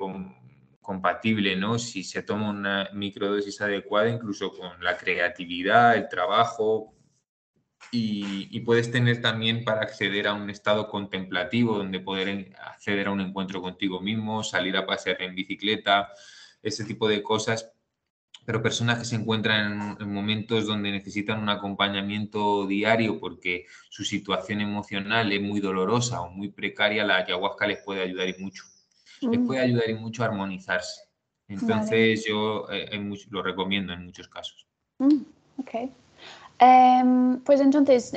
compatible, ¿no? Si se toma una microdosis adecuada, incluso con la creatividad, el trabajo, y puedes tener también para acceder a un estado contemplativo, donde poder acceder a un encuentro contigo mismo, salir a pasear en bicicleta, ese tipo de cosas. Pero personas que se encuentran en momentos donde necesitan un acompañamiento diario porque su situación emocional es muy dolorosa o muy precaria, la ayahuasca les puede ayudar y mucho. Les Mm, puede ayudar y mucho a armonizarse. vale. Entonces yo lo recomiendo en muchos casos. Ok. Pues entonces,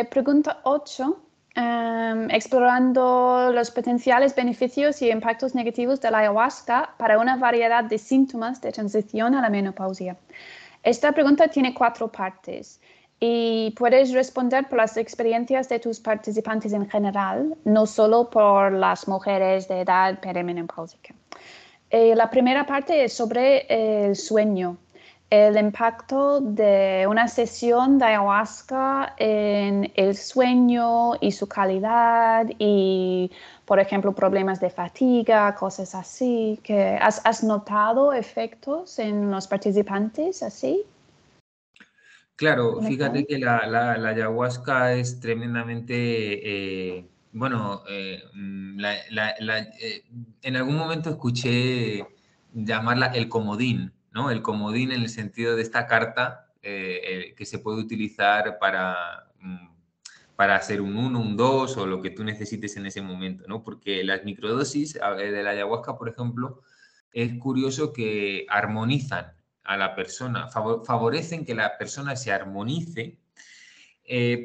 pregunta 8. explorando los potenciales beneficios y impactos negativos de la ayahuasca para una variedad de síntomas de transición a la menopausia. Esta pregunta tiene 4 partes y puedes responder por las experiencias de tus participantes en general, no solo por las mujeres de edad perimenopáusica. La primera parte es sobre el sueño. El impacto de una sesión de ayahuasca en el sueño y su calidad y, por ejemplo, problemas de fatiga, cosas así. ¿Has notado efectos en los participantes así? Claro, fíjate que la ayahuasca es tremendamente, en algún momento escuché llamarla el comodín, ¿no? El comodín en el sentido de esta carta que se puede utilizar para hacer un 1, un 2 o lo que tú necesites en ese momento, ¿no? Porque las microdosis de la ayahuasca, por ejemplo, es curioso que armonizan a la persona, favorecen que la persona se armonice,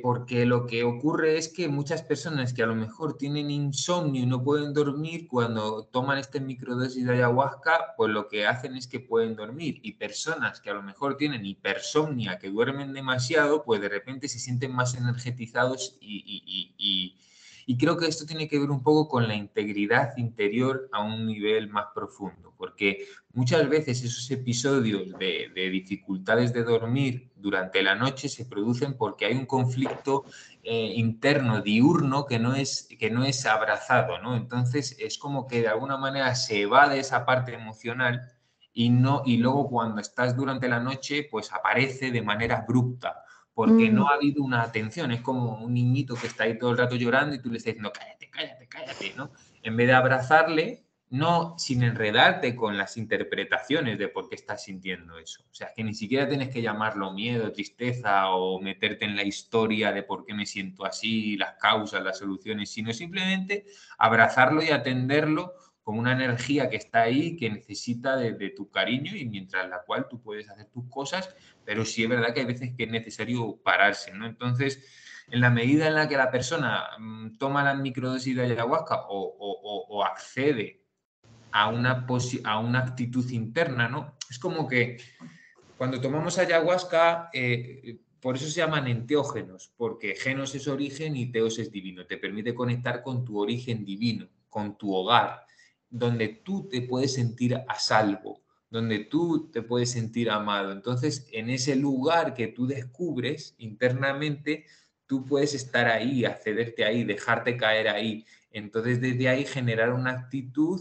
porque lo que ocurre es que muchas personas que a lo mejor tienen insomnio y no pueden dormir, cuando toman esta microdosis de ayahuasca, pues lo que hacen es que pueden dormir. Y personas que a lo mejor tienen hipersomnia, que duermen demasiado, pues de repente se sienten más energetizados y creo que esto tiene que ver un poco con la integridad interior a un nivel más profundo, porque muchas veces esos episodios de dificultades de dormir durante la noche se producen porque hay un conflicto interno, diurno, que no es abrazado, ¿no? Entonces es como que de alguna manera se evade esa parte emocional y luego cuando estás durante la noche, pues aparece de manera abrupta porque no ha habido una atención. Es como un niñito que está ahí todo el rato llorando y tú le estás diciendo, cállate, cállate, cállate, ¿no? En vez de abrazarle, no sin enredarte con las interpretaciones de por qué estás sintiendo eso. O sea, que ni siquiera tienes que llamarlo miedo, tristeza o meterte en la historia de por qué me siento así, las causas, las soluciones, sino simplemente abrazarlo y atenderlo como una energía que está ahí, que necesita de tu cariño y mientras la cual tú puedes hacer tus cosas, pero sí es verdad que hay veces que es necesario pararse, ¿no? Entonces, en la medida en la que la persona toma la microdosis de ayahuasca o accede a una actitud interna, ¿no? Es como que cuando tomamos ayahuasca, por eso se llaman enteógenos, porque genos es origen y teos es divino. Te permite conectar con tu origen divino, con tu hogar, donde tú te puedes sentir a salvo, donde tú te puedes sentir amado. Entonces, en ese lugar que tú descubres internamente, tú puedes estar ahí, accederte ahí, dejarte caer ahí. Entonces, desde ahí generar una actitud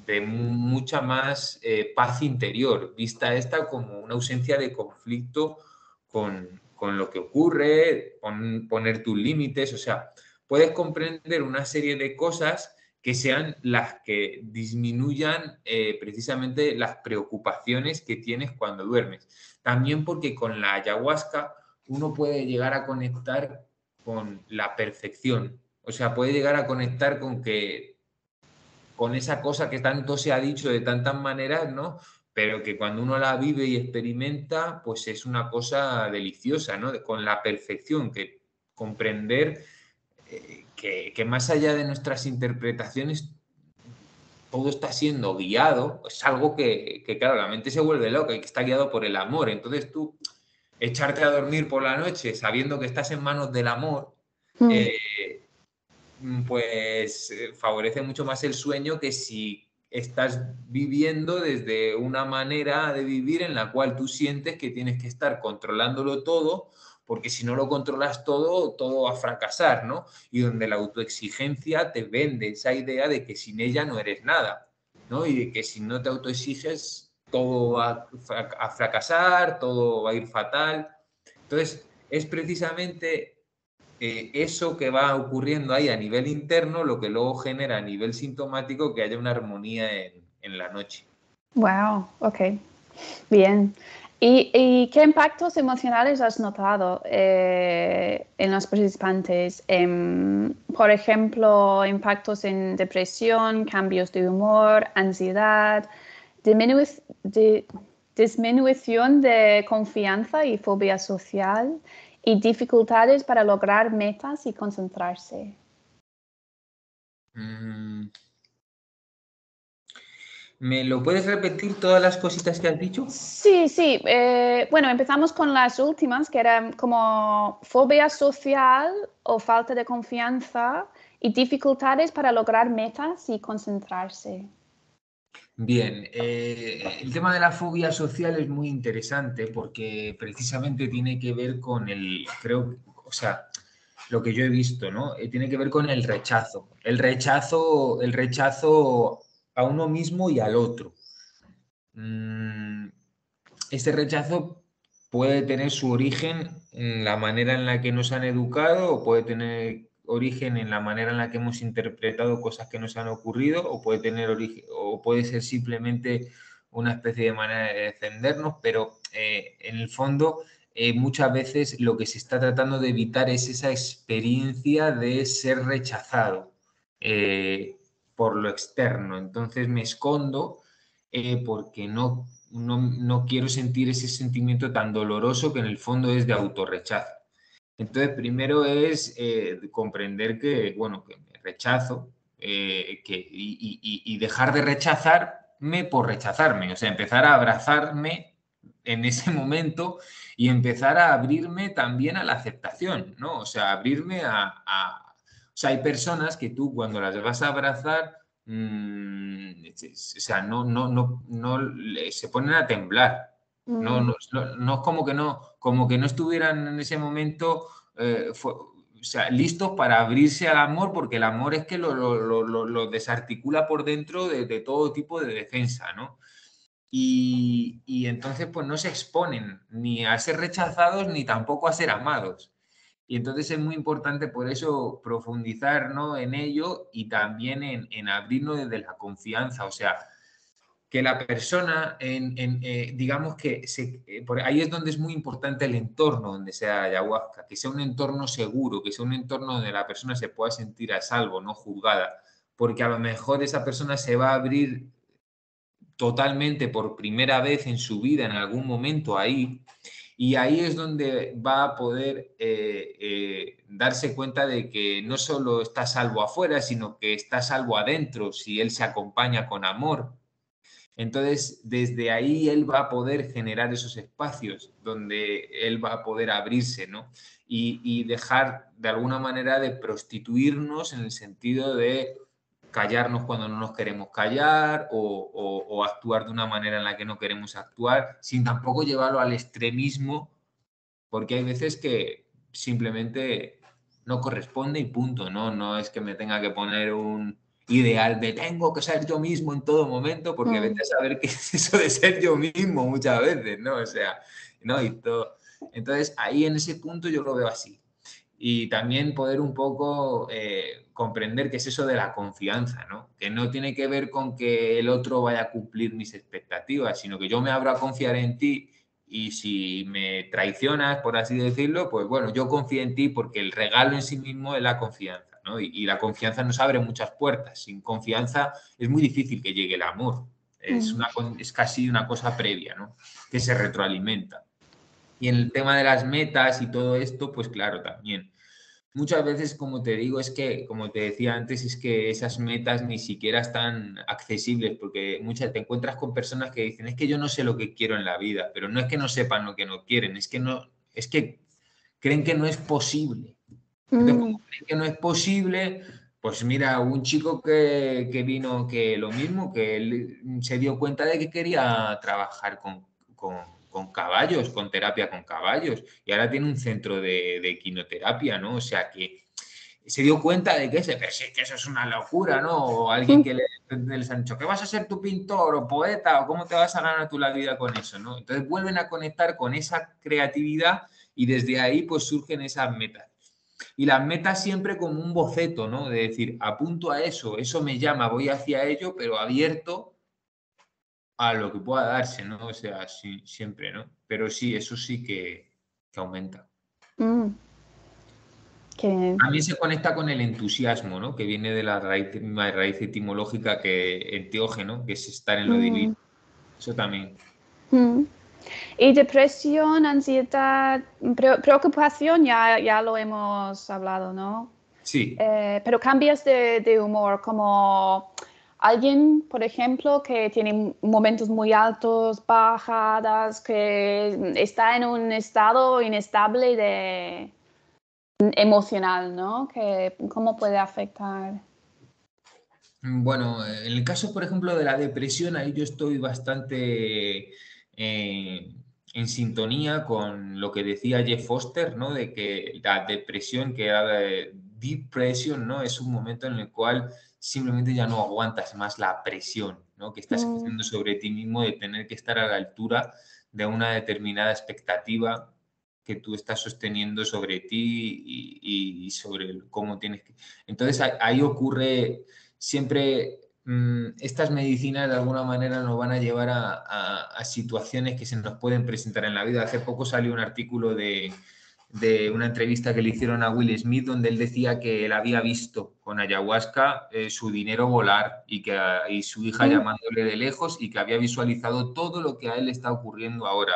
de mucha más paz interior, vista esta como una ausencia de conflicto con lo que ocurre, poner tus límites, o sea, puedes comprender una serie de cosas que sean las que disminuyan precisamente las preocupaciones que tienes cuando duermes. También porque con la ayahuasca uno puede llegar a conectar con la perfección, o sea, puede llegar a conectar con esa cosa que tanto se ha dicho de tantas maneras, ¿no? Pero que cuando uno la vive y experimenta, pues es una cosa deliciosa, ¿no? Con la perfección, que comprender que más allá de nuestras interpretaciones, todo está siendo guiado, es algo que, claro, la mente se vuelve loca y que está guiado por el amor. Entonces tú, echarte a dormir por la noche sabiendo que estás en manos del amor, pues favorece mucho más el sueño que si estás viviendo desde una manera de vivir en la cual tú sientes que tienes que estar controlándolo todo, porque si no lo controlas todo, todo va a fracasar, ¿no? Y donde la autoexigencia te vende esa idea de que sin ella no eres nada, ¿no? Y de que si no te autoexiges, todo va a fracasar, todo va a ir fatal. Entonces, es precisamente eso que va ocurriendo ahí a nivel interno, lo que luego genera a nivel sintomático que haya una armonía en la noche. Wow, ok, bien. ¿Y qué impactos emocionales has notado en los participantes? Por ejemplo, impactos en depresión, cambios de humor, ansiedad, disminución de confianza y fobia social y dificultades para lograr metas y concentrarse. ¿Me lo puedes repetir todas las cositas que has dicho? Sí, sí. Bueno, empezamos con las últimas, que eran como fobia social o falta de confianza y dificultades para lograr metas y concentrarse. Bien, el tema de la fobia social es muy interesante porque precisamente tiene que ver con o sea, lo que yo he visto, ¿no? Tiene que ver con el rechazo. El rechazo a uno mismo y al otro. Este rechazo puede tener su origen en la manera en la que nos han educado o puede tener origen en la manera en la que hemos interpretado cosas que nos han ocurrido o puede tener origen o puede ser simplemente una especie de manera de defendernos, pero en el fondo muchas veces lo que se está tratando de evitar es esa experiencia de ser rechazado por lo externo. Entonces me escondo porque no quiero sentir ese sentimiento tan doloroso que en el fondo es de autorrechazo. Entonces, primero es comprender que, bueno, que me rechazo y dejar de rechazarme por rechazarme, o sea, empezar a abrazarme en ese momento y empezar a abrirme también a la aceptación, ¿no? O sea, abrirme O sea, hay personas que tú cuando las vas a abrazar o sea, se ponen a temblar. No es como que no estuvieran en ese momento o sea, listos para abrirse al amor, porque el amor es que lo desarticula por dentro de todo tipo de defensa, ¿no? Y entonces pues no se exponen ni a ser rechazados ni tampoco a ser amados. Y entonces es muy importante por eso profundizar, ¿no?, en ello y también en abrirnos desde la confianza. O sea, que la persona, digamos que por ahí es donde es muy importante el entorno donde sea ayahuasca, que sea un entorno seguro, que sea un entorno donde la persona se pueda sentir a salvo, no juzgada, porque a lo mejor esa persona se va a abrir totalmente por primera vez en su vida en algún momento ahí. Y ahí es donde va a poder darse cuenta de que no solo está salvo afuera, sino que está salvo adentro si él se acompaña con amor. Entonces, desde ahí él va a poder generar esos espacios donde él va a poder abrirse, ¿no? Y dejar de alguna manera de prostituirnos en el sentido de callarnos cuando no nos queremos callar o actuar de una manera en la que no queremos actuar, sin tampoco llevarlo al extremismo, porque hay veces que simplemente no corresponde y punto, ¿no? No es que me tenga que poner un ideal de tengo que ser yo mismo en todo momento, porque vete a saber qué es eso de ser yo mismo muchas veces, ¿no? O sea, ¿no? Y todo. Entonces, ahí en ese punto yo lo veo así. Y también poder un poco comprender qué es eso de la confianza, ¿no? Que no tiene que ver con que el otro vaya a cumplir mis expectativas, sino que yo me abro a confiar en ti y si me traicionas, por así decirlo, pues bueno, yo confío en ti porque el regalo en sí mismo es la confianza, ¿no? Y la confianza nos abre muchas puertas. Sin confianza es muy difícil que llegue el amor. Es casi una cosa previa, ¿no? Que se retroalimenta. Y en el tema de las metas y todo esto, pues claro, también. Muchas veces, como te digo, es que, como te decía antes, es que esas metas ni siquiera están accesibles, porque muchas te encuentras con personas que dicen, es que yo no sé lo que quiero en la vida, pero no es que no sepan lo que no quieren, es que creen que no es posible. Entonces, como creen que no es posible, pues mira, un chico que vino, que lo mismo, que él se dio cuenta de que quería trabajar con caballos, con terapia con caballos, y ahora tiene un centro de equinoterapia, ¿no? O sea que se dio cuenta de que pero sí, que eso es una locura, ¿no? O alguien que les han dicho, ¿qué vas a ser tu pintor o poeta o cómo te vas a ganar tú la vida con eso, ¿no? Entonces vuelven a conectar con esa creatividad y desde ahí pues surgen esas metas. Y las metas siempre como un boceto, ¿no? De decir, apunto a eso me llama, voy hacia ello, pero abierto a lo que pueda darse, ¿no? O sea, sí, siempre, ¿no? Pero sí, eso sí que aumenta. También se conecta con el entusiasmo, ¿no? Que viene de la raíz etimológica que enteógeno, que es estar en lo divino. Eso también. Y depresión, ansiedad, preocupación, ya lo hemos hablado, ¿no? Sí. Pero cambias de humor, como alguien, por ejemplo, que tiene momentos muy altos, bajadas, que está en un estado inestable emocional, ¿no? ¿Cómo puede afectar? Bueno, en el caso, por ejemplo, de la depresión, ahí yo estoy bastante en sintonía con lo que decía Jeff Foster, ¿no? De que la depresión, que era de depression, ¿no? Es un momento en el cual simplemente ya no aguantas más la presión, ¿no? Que estás ejerciendo sobre ti mismo de tener que estar a la altura de una determinada expectativa que tú estás sosteniendo sobre ti y sobre cómo tienes que... Entonces ahí ocurre siempre estas medicinas de alguna manera nos van a llevar a situaciones que se nos pueden presentar en la vida. Hace poco salió un artículo de una entrevista que le hicieron a Will Smith donde él decía que él había visto con ayahuasca su dinero volar y su hija llamándole de lejos y que había visualizado todo lo que a él le está ocurriendo ahora.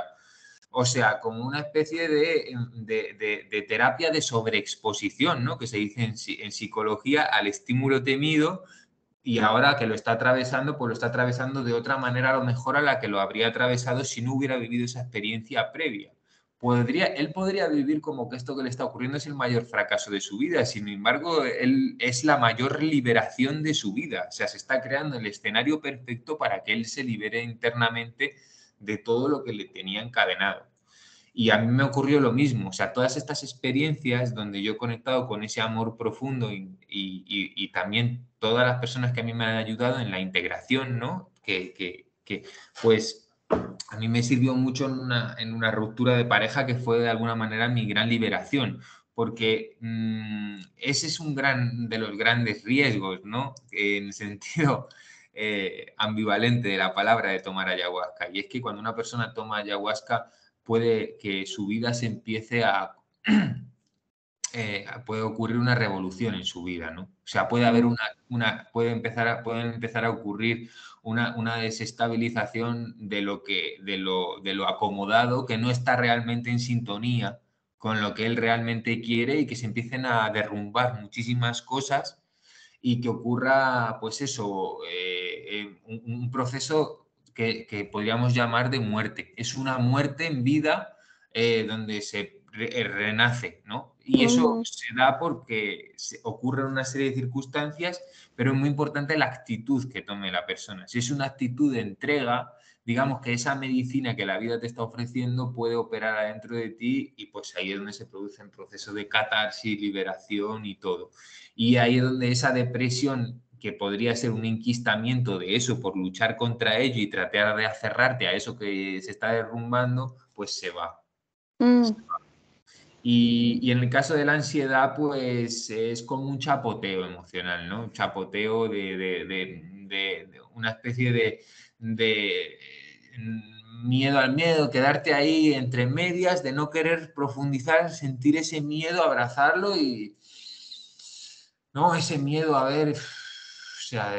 O sea, como una especie de terapia de sobreexposición, ¿no? Que se dice en psicología al estímulo temido y ahora que lo está atravesando, pues lo está atravesando de otra manera a lo mejor a la que lo habría atravesado si no hubiera vivido esa experiencia previa. Él podría vivir como que esto que le está ocurriendo es el mayor fracaso de su vida, sin embargo, él es la mayor liberación de su vida. O sea, se está creando el escenario perfecto para que él se libere internamente de todo lo que le tenía encadenado. Y a mí me ocurrió lo mismo, o sea, todas estas experiencias donde yo he conectado con ese amor profundo y también todas las personas que a mí me han ayudado en la integración, ¿no? Pues a mí me sirvió mucho en una ruptura de pareja que fue de alguna manera mi gran liberación, porque ese es un de los grandes riesgos, ¿no? En el sentido ambivalente de la palabra de tomar ayahuasca. Y es que cuando una persona toma ayahuasca puede que su vida se empiece a... puede ocurrir una revolución en su vida, ¿no? O sea, puede haber pueden empezar a ocurrir una desestabilización de lo acomodado que no está realmente en sintonía con lo que él realmente quiere y que se empiecen a derrumbar muchísimas cosas y que ocurra, pues eso, un proceso que podríamos llamar de muerte. Es una muerte en vida donde se renace, ¿no? Y eso se da porque ocurre una serie de circunstancias, pero es muy importante la actitud que tome la persona. Si es una actitud de entrega, digamos que esa medicina que la vida te está ofreciendo puede operar adentro de ti y pues ahí es donde se produce el proceso de catarsis, liberación y todo. Y ahí es donde esa depresión, que podría ser un enquistamiento de eso por luchar contra ello y tratar de aferrarte a eso que se está derrumbando, pues se va. Y en el caso de la ansiedad, pues es como un chapoteo emocional, ¿no? Un chapoteo de una especie de miedo al miedo, quedarte ahí entre medias, de no querer profundizar, sentir ese miedo, abrazarlo y, no, ese miedo a ver, o sea,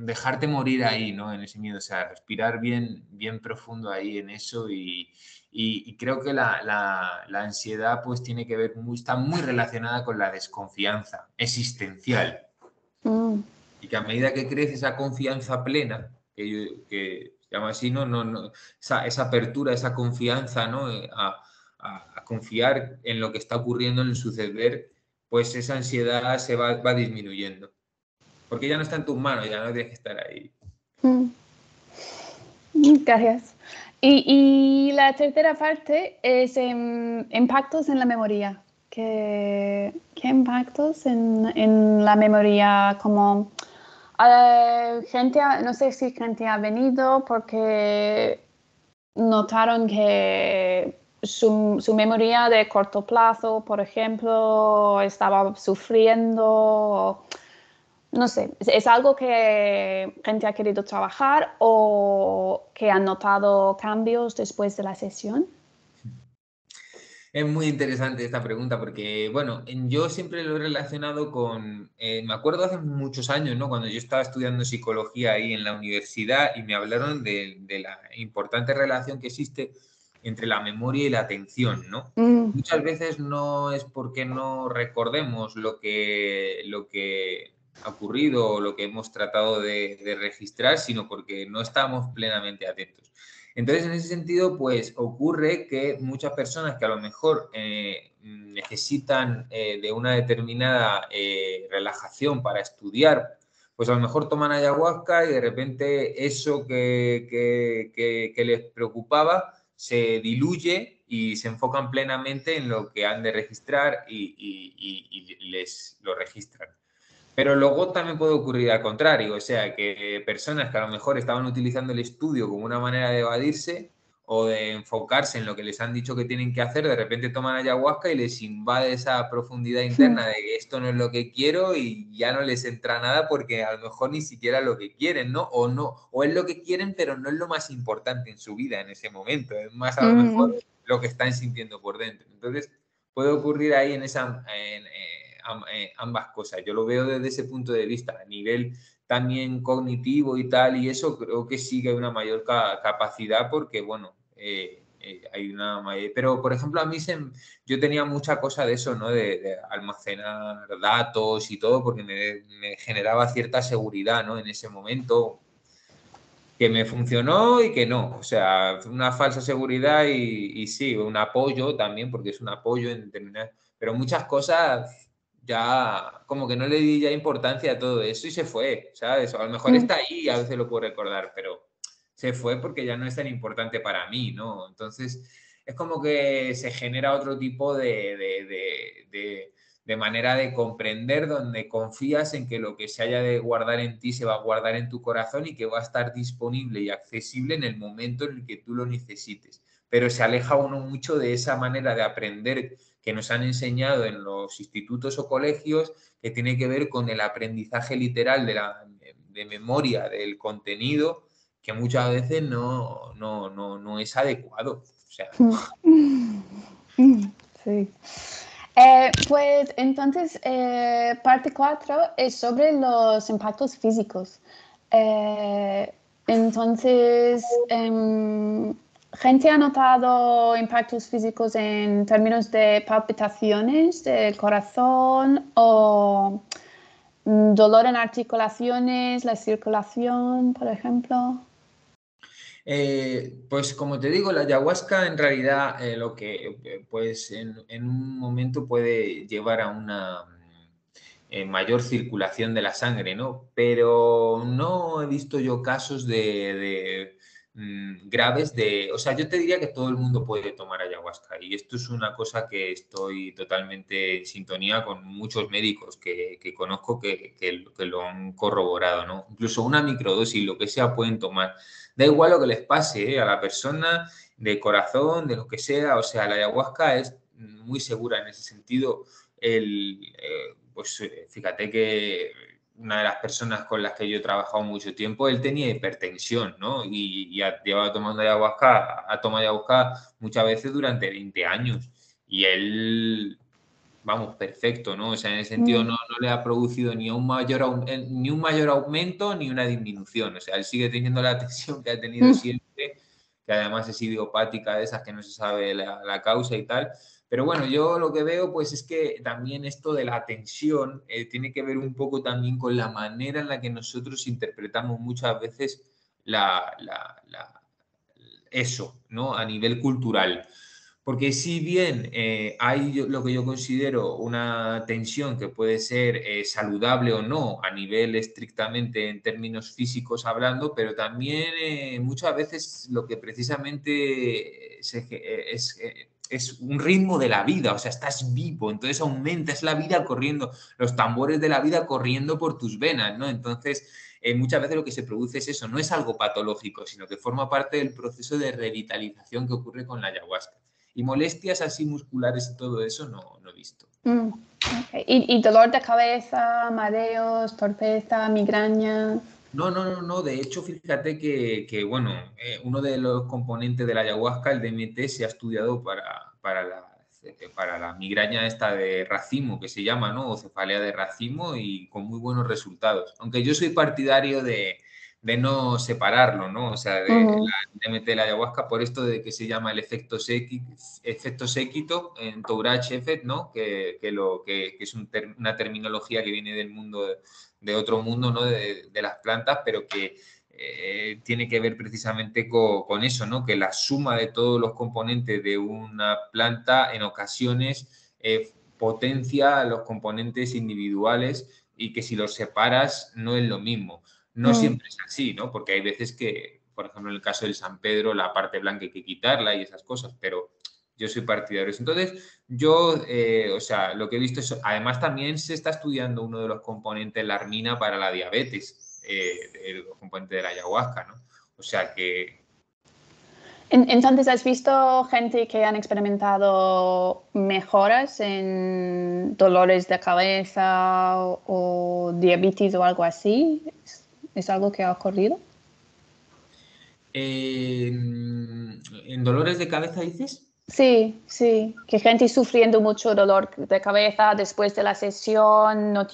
dejarte morir ahí, ¿no? En ese miedo, o sea, respirar bien, bien profundo ahí en eso y creo que la ansiedad pues tiene que ver, está muy relacionada con la desconfianza existencial y que a medida que crece esa confianza plena, que se llama así, esa apertura, esa confianza, ¿no? A confiar en lo que está ocurriendo en el suceder, pues esa ansiedad va disminuyendo. Porque ya no está en tus manos, ya no tienes que estar ahí. Gracias. Y la tercera parte es impactos en la memoria. ¿Qué impactos en la memoria? Como gente, no sé si gente ha venido porque notaron que su memoria de corto plazo, por ejemplo, estaba sufriendo. No sé, ¿es algo que gente ha querido trabajar o que han notado cambios después de la sesión? Es muy interesante esta pregunta porque, bueno, yo siempre lo he relacionado con, me acuerdo hace muchos años, ¿no? Cuando yo estaba estudiando psicología ahí en la universidad y me hablaron de la importante relación que existe entre la memoria y la atención, ¿no? Mm, Muchas veces no es porque no recordemos lo que ha ocurrido o lo que hemos tratado de registrar, sino porque no estamos plenamente atentos. Entonces, en ese sentido, pues ocurre que muchas personas que a lo mejor necesitan de una determinada relajación para estudiar, pues a lo mejor toman ayahuasca y de repente eso que les preocupaba se diluye y se enfocan plenamente en lo que han de registrar y les lo registran. Pero luego también puede ocurrir al contrario, o sea, que personas que a lo mejor estaban utilizando el estudio como una manera de evadirse o de enfocarse en lo que les han dicho que tienen que hacer, de repente toman ayahuasca y les invade esa profundidad mm, interna de que esto no es lo que quiero y ya no les entra nada porque a lo mejor ni siquiera lo que quieren, ¿no? O es lo que quieren, pero no es lo más importante en su vida en ese momento, es más a lo mejor mm, lo que están sintiendo por dentro. Entonces, puede ocurrir ahí ambas cosas. Yo lo veo desde ese punto de vista, a nivel también cognitivo y tal, y eso creo que sí que hay una mayor capacidad porque, bueno, hay una mayor... Pero, por ejemplo, yo tenía mucha cosa de eso, ¿no? De almacenar datos y todo, porque me generaba cierta seguridad, ¿no? En ese momento, que me funcionó y que no. O sea, una falsa seguridad y sí, un apoyo también, porque es un apoyo en determinadas... Pero muchas cosas ya como que no le di ya importancia a todo eso y se fue, ¿sabes? O a lo mejor mm, está ahí y a veces lo puedo recordar, pero se fue porque ya no es tan importante para mí, ¿no? Entonces, es como que se genera otro tipo de manera de comprender donde confías en que lo que se haya de guardar en ti se va a guardar en tu corazón y que va a estar disponible y accesible en el momento en el que tú lo necesites. Pero se aleja uno mucho de esa manera de aprender que nos han enseñado en los institutos o colegios, que tiene que ver con el aprendizaje literal de memoria del contenido, que muchas veces no es adecuado. O sea, mm, sí. Pues entonces, parte 4 es sobre los impactos físicos. Eh, entonces, gente ha notado impactos físicos en términos de palpitaciones del corazón o dolor en articulaciones, la circulación, por ejemplo. Pues como te digo, la ayahuasca en realidad lo que pues en un momento puede llevar a una mayor circulación de la sangre, ¿no? Pero no he visto yo casos graves o sea, yo te diría que todo el mundo puede tomar ayahuasca y esto es una cosa que estoy totalmente en sintonía con muchos médicos que conozco que lo han corroborado, ¿no? Incluso una microdosis, lo que sea, pueden tomar. Da igual lo que les pase, a la persona, de corazón, de lo que sea. O sea, la ayahuasca es muy segura en ese sentido. Fíjate que una de las personas con las que yo he trabajado mucho tiempo, él tenía hipertensión, ¿no? Y llevaba tomando ayahuasca, ha tomado ayahuasca muchas veces durante 20 años. Y él, vamos, perfecto, ¿no? O sea, en ese sentido Mm, no le ha producido ni un mayor aumento ni una disminución. O sea, él sigue teniendo la tensión que ha tenido mm, siempre, que además es idiopática de esas que no se sabe la causa y tal. Pero bueno, yo lo que veo pues es que también esto de la tensión tiene que ver un poco también con la manera en la que nosotros interpretamos muchas veces la, la, la, eso, ¿no? A nivel cultural. Porque si bien hay lo que yo considero una tensión que puede ser saludable o no a nivel estrictamente en términos físicos hablando, pero también muchas veces lo que precisamente es un ritmo de la vida, o sea, estás vivo, entonces aumentas la vida corriendo, los tambores de la vida corriendo por tus venas, ¿no? Entonces, muchas veces lo que se produce es eso, no es algo patológico, sino que forma parte del proceso de revitalización que ocurre con la ayahuasca. Y molestias así musculares y todo eso no he visto. mm, ok. Y dolor de cabeza, mareos, torpeza, migraña? No. De hecho, fíjate bueno, uno de los componentes de la ayahuasca, el DMT, se ha estudiado para la migraña esta de racimo, que se llama, ¿no? O cefalea de racimo y con muy buenos resultados. Aunque yo soy partidario de no separarlo, ¿no? O sea, de Ujú. la DMT de la ayahuasca, por esto de que se llama el efecto séquito, en Tourage Effect, ¿no? Que es una terminología que viene del mundo, de otro mundo, ¿no? De las plantas, pero que tiene que ver precisamente con eso, ¿no? Que la suma de todos los componentes de una planta en ocasiones potencia los componentes individuales y que si los separas no es lo mismo. No Mm. siempre es así, ¿no? Porque hay veces que, por ejemplo, en el caso del San Pedro, la parte blanca hay que quitarla y esas cosas, pero yo soy partidario de eso. Entonces, yo, o sea, lo que he visto es, además también se está estudiando uno de los componentes, la armina, para la diabetes, el componente de la ayahuasca, ¿no? O sea que Entonces, ¿has visto gente que han experimentado mejoras en dolores de cabeza o diabetes o algo así? ¿Es algo que ha ocurrido? en dolores de cabeza dices. Sí, sí, que gente sufriendo mucho dolor de cabeza después de la sesión no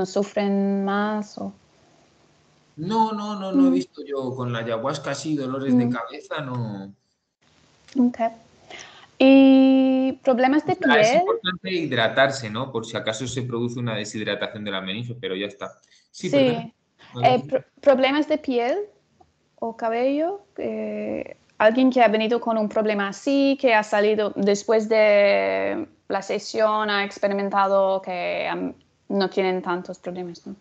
sufren más. No he Mm, visto yo con la ayahuasca así dolores de mm, cabeza, no. ok. ¿Y problemas O de sea, es piel? importante hidratarse, ¿no? Por si acaso se produce una deshidratación de la meninge, pero ya está. Sí, perdona. Sí. ¿Me habías dicho? ¿Problemas de piel o cabello? Alguien que ha venido con un problema así, que ha salido después de la sesión, ha experimentado que no tienen tantos problemas, ¿no?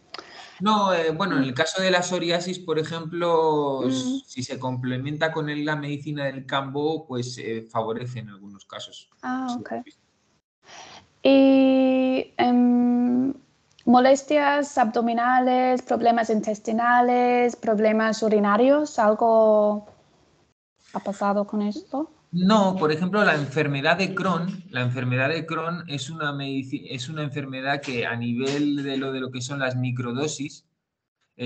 No, bueno, en Mm, el caso de la psoriasis, por ejemplo, mm. si se complementa con la medicina del cambo, pues favorece en algunos casos. Ah, Sí, ok. Y molestias abdominales, problemas intestinales, problemas urinarios, ¿algo ha pasado con esto? no, por ejemplo, la enfermedad de Crohn es una enfermedad que a nivel de lo que son las microdosis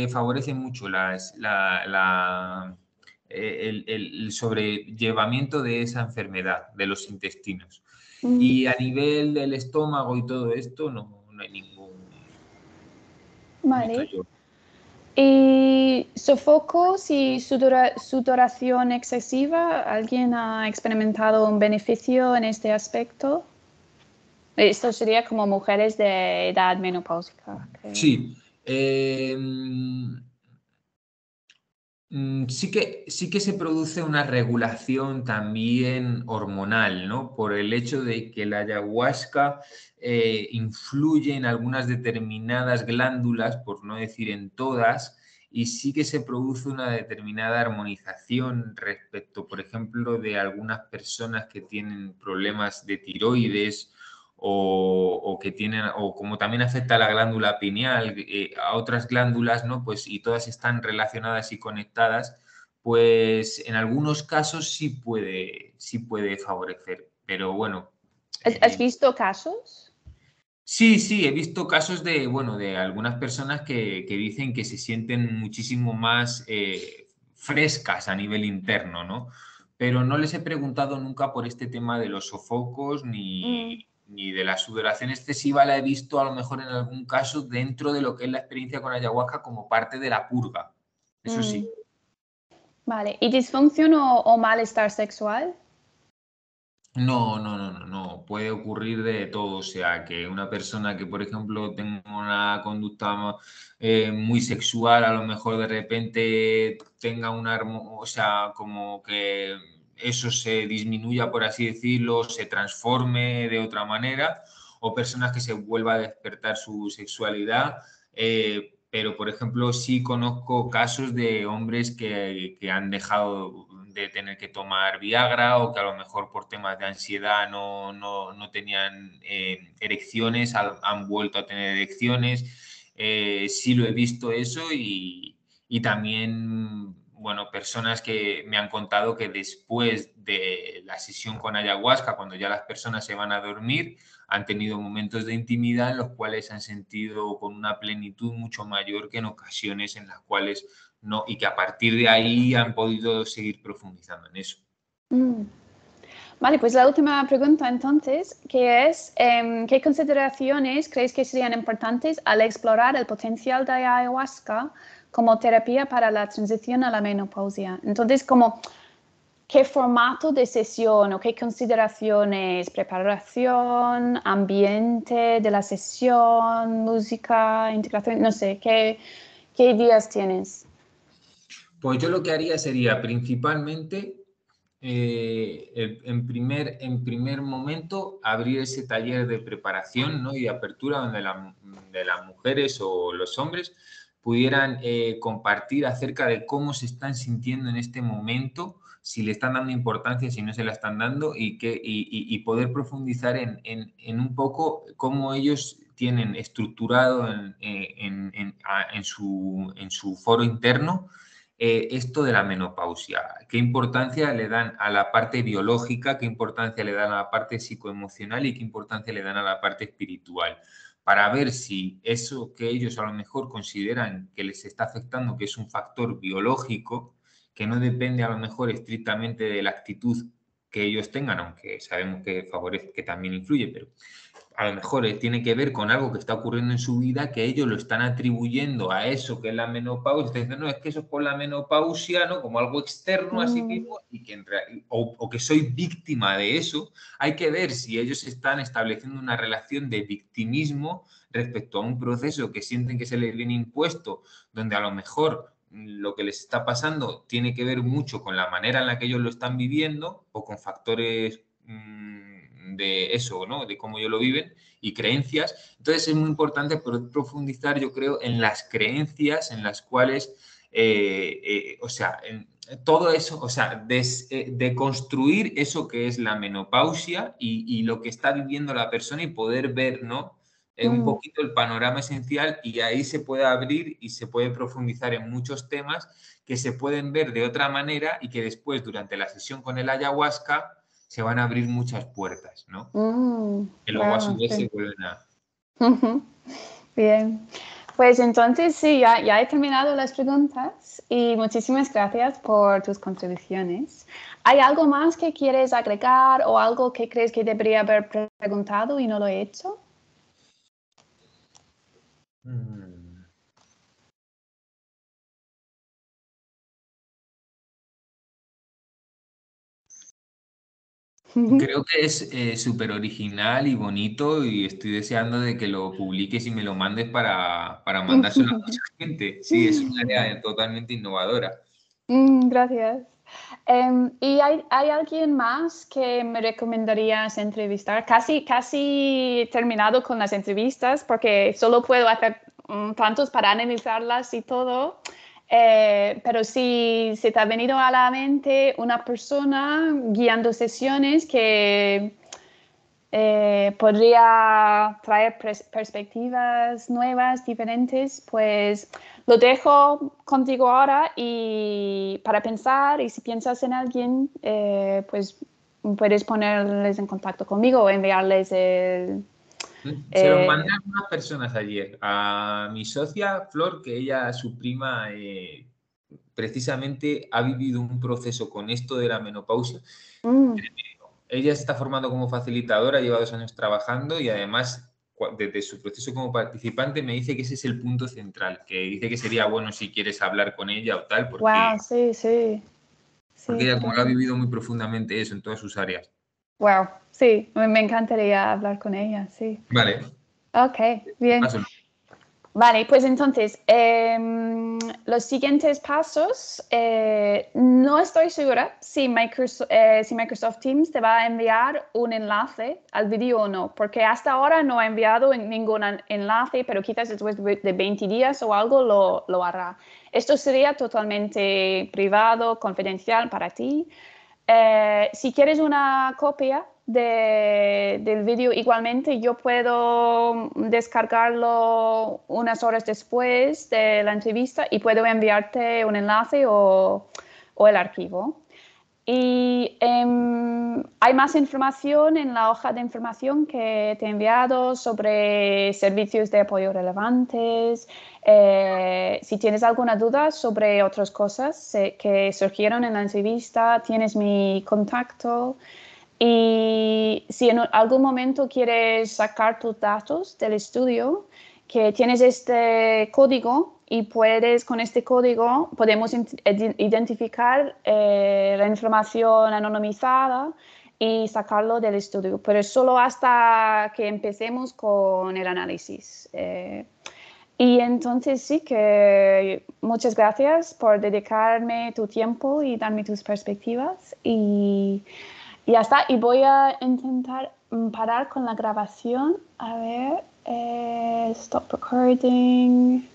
favorece mucho el sobrellevamiento de esa enfermedad de los intestinos. Mm, Y a nivel del estómago y todo esto, no hay ningún visto vale. yo. ¿Y sofocos y sudoración excesiva? ¿Alguien ha experimentado un beneficio en este aspecto? Esto sería como mujeres de edad menopáusica. Sí, sí que se produce una regulación también hormonal, ¿no? Por el hecho de que la ayahuasca influye en algunas determinadas glándulas, por no decir en todas, y sí que se produce una determinada armonización respecto, por ejemplo, de algunas personas que tienen problemas de tiroides o que tienen, o como también afecta a la glándula pineal, a otras glándulas, ¿no? Pues y todas están relacionadas y conectadas, pues en algunos casos sí puede favorecer. Pero bueno, ¿Has eh, visto casos? sí, he visto casos de, bueno, de algunas personas que dicen que se sienten muchísimo más frescas a nivel interno, ¿no? Pero no les he preguntado nunca por este tema de los sofocos Mm, ni de la sudoración excesiva. La he visto a lo mejor en algún caso dentro de lo que es la experiencia con ayahuasca como parte de la purga. Eso mm. sí. Vale. ¿Y disfunción o malestar sexual? No. Puede ocurrir de todo. O sea, que una persona que, por ejemplo, tenga una conducta muy sexual, a lo mejor de repente tenga o sea, como que eso se disminuya, por así decirlo, se transforme de otra manera, o personas que se vuelva a despertar su sexualidad. Pero, por ejemplo, sí conozco casos de hombres que han dejado de tener que tomar Viagra o que a lo mejor por temas de ansiedad no tenían erecciones, han vuelto a tener erecciones. Sí lo he visto eso y también, bueno, personas que me han contado que después de la sesión con ayahuasca, cuando ya las personas se van a dormir, han tenido momentos de intimidad en los cuales se han sentido con una plenitud mucho mayor que en ocasiones en las cuales no, y que a partir de ahí han podido seguir profundizando en eso. Mm. Vale, pues la última pregunta entonces, que es, ¿qué consideraciones crees que serían importantes al explorar el potencial de ayahuasca como terapia para la transición a la menopausia. Entonces, ¿qué formato de sesión o qué consideraciones, preparación, ambiente de la sesión, música, integración? No sé, ¿qué ideas tienes? Pues yo lo que haría sería principalmente, en primer momento, abrir ese taller de preparación, ¿no? Y de apertura donde las mujeres o los hombres pudieran compartir acerca de cómo se están sintiendo en este momento, si le están dando importancia, si no se la están dando, y poder profundizar en un poco cómo ellos tienen estructurado en su foro interno esto de la menopausia. ¿Qué importancia le dan a la parte biológica? ¿Qué importancia le dan a la parte psicoemocional? ¿Y qué importancia le dan a la parte espiritual? Para ver si eso que ellos a lo mejor consideran que les está afectando, que es un factor biológico, que no depende a lo mejor estrictamente de la actitud que ellos tengan, aunque sabemos que favorece, que también influye, pero a lo mejor tiene que ver con algo que está ocurriendo en su vida, que ellos lo están atribuyendo a eso que es la menopausia, están diciendo, no, es que eso es por la menopausia, ¿no? Como algo externo a sí mismo, y que o que soy víctima de eso. Hay que ver si ellos están estableciendo una relación de victimismo respecto a un proceso que sienten que se les viene impuesto, donde a lo mejor lo que les está pasando tiene que ver mucho con la manera en la que ellos lo están viviendo o con factores de eso, ¿no? De cómo ellos lo viven y creencias. Entonces es muy importante poder profundizar, yo creo, en las creencias en las cuales, o sea, en todo eso, o sea, de construir eso que es la menopausia y lo que está viviendo la persona y poder ver, ¿no? Un poquito el panorama esencial, y ahí se puede abrir y se puede profundizar en muchos temas que se pueden ver de otra manera y que después, durante la sesión con el ayahuasca, se van a abrir muchas puertas, ¿no? Que luego a su vez Sí. se vuelven a... Bien, pues entonces sí, ya he terminado las preguntas y muchísimas gracias por tus contribuciones. ¿Hay algo más que quieres agregar o algo que crees que debería haber preguntado y no lo he hecho? Creo que es súper original y bonito, y estoy deseando de que lo publiques y me lo mandes para mandárselo a mucha gente. Sí, es una área totalmente innovadora. Gracias. ¿Y hay alguien más que me recomendarías entrevistar? Casi he terminado con las entrevistas porque solo puedo hacer tantos para analizarlas y todo. Pero si se te ha venido a la mente una persona guiando sesiones que podría traer perspectivas nuevas, diferentes, pues lo dejo contigo ahora y para pensar, y si piensas en alguien, pues puedes ponerles en contacto conmigo o enviarles el... Se los mandé a algunas personas ayer. A mi socia, Flor, que ella, su prima, precisamente ha vivido un proceso con esto de la menopausia. Ella se está formando como facilitadora, lleva 2 años trabajando, y además, desde su proceso como participante, me dice que ese es el punto central, que dice que sería bueno si quieres hablar con ella o tal, Wow, sí, porque ella como lo ha genial. vivido muy profundamente eso en todas sus áreas. Wow, sí, me encantaría hablar con ella, sí. Vale, Ok, bien. paso. Vale, pues entonces, los siguientes pasos, no estoy segura si Microsoft Teams te va a enviar un enlace al vídeo o no, porque hasta ahora no ha enviado ningún enlace, pero quizás después de 20 días o algo lo hará. Esto sería totalmente privado, confidencial para ti. Si quieres una copia del vídeo, igualmente yo puedo descargarlo unas horas después de la entrevista y puedo enviarte un enlace o el archivo. Y hay más información en la hoja de información que te he enviado sobre servicios de apoyo relevantes. Si tienes alguna duda sobre otras cosas que surgieron en la entrevista, tienes mi contacto. Y si en algún momento quieres sacar tus datos del estudio, que tienes este código y puedes, con este código, podemos identificar la información anonimizada y sacarlo del estudio, pero solo hasta que empecemos con el análisis. Y entonces sí que muchas gracias por dedicarme tu tiempo y darme tus perspectivas y ya está. Y voy a intentar parar con la grabación. A ver, stop recording.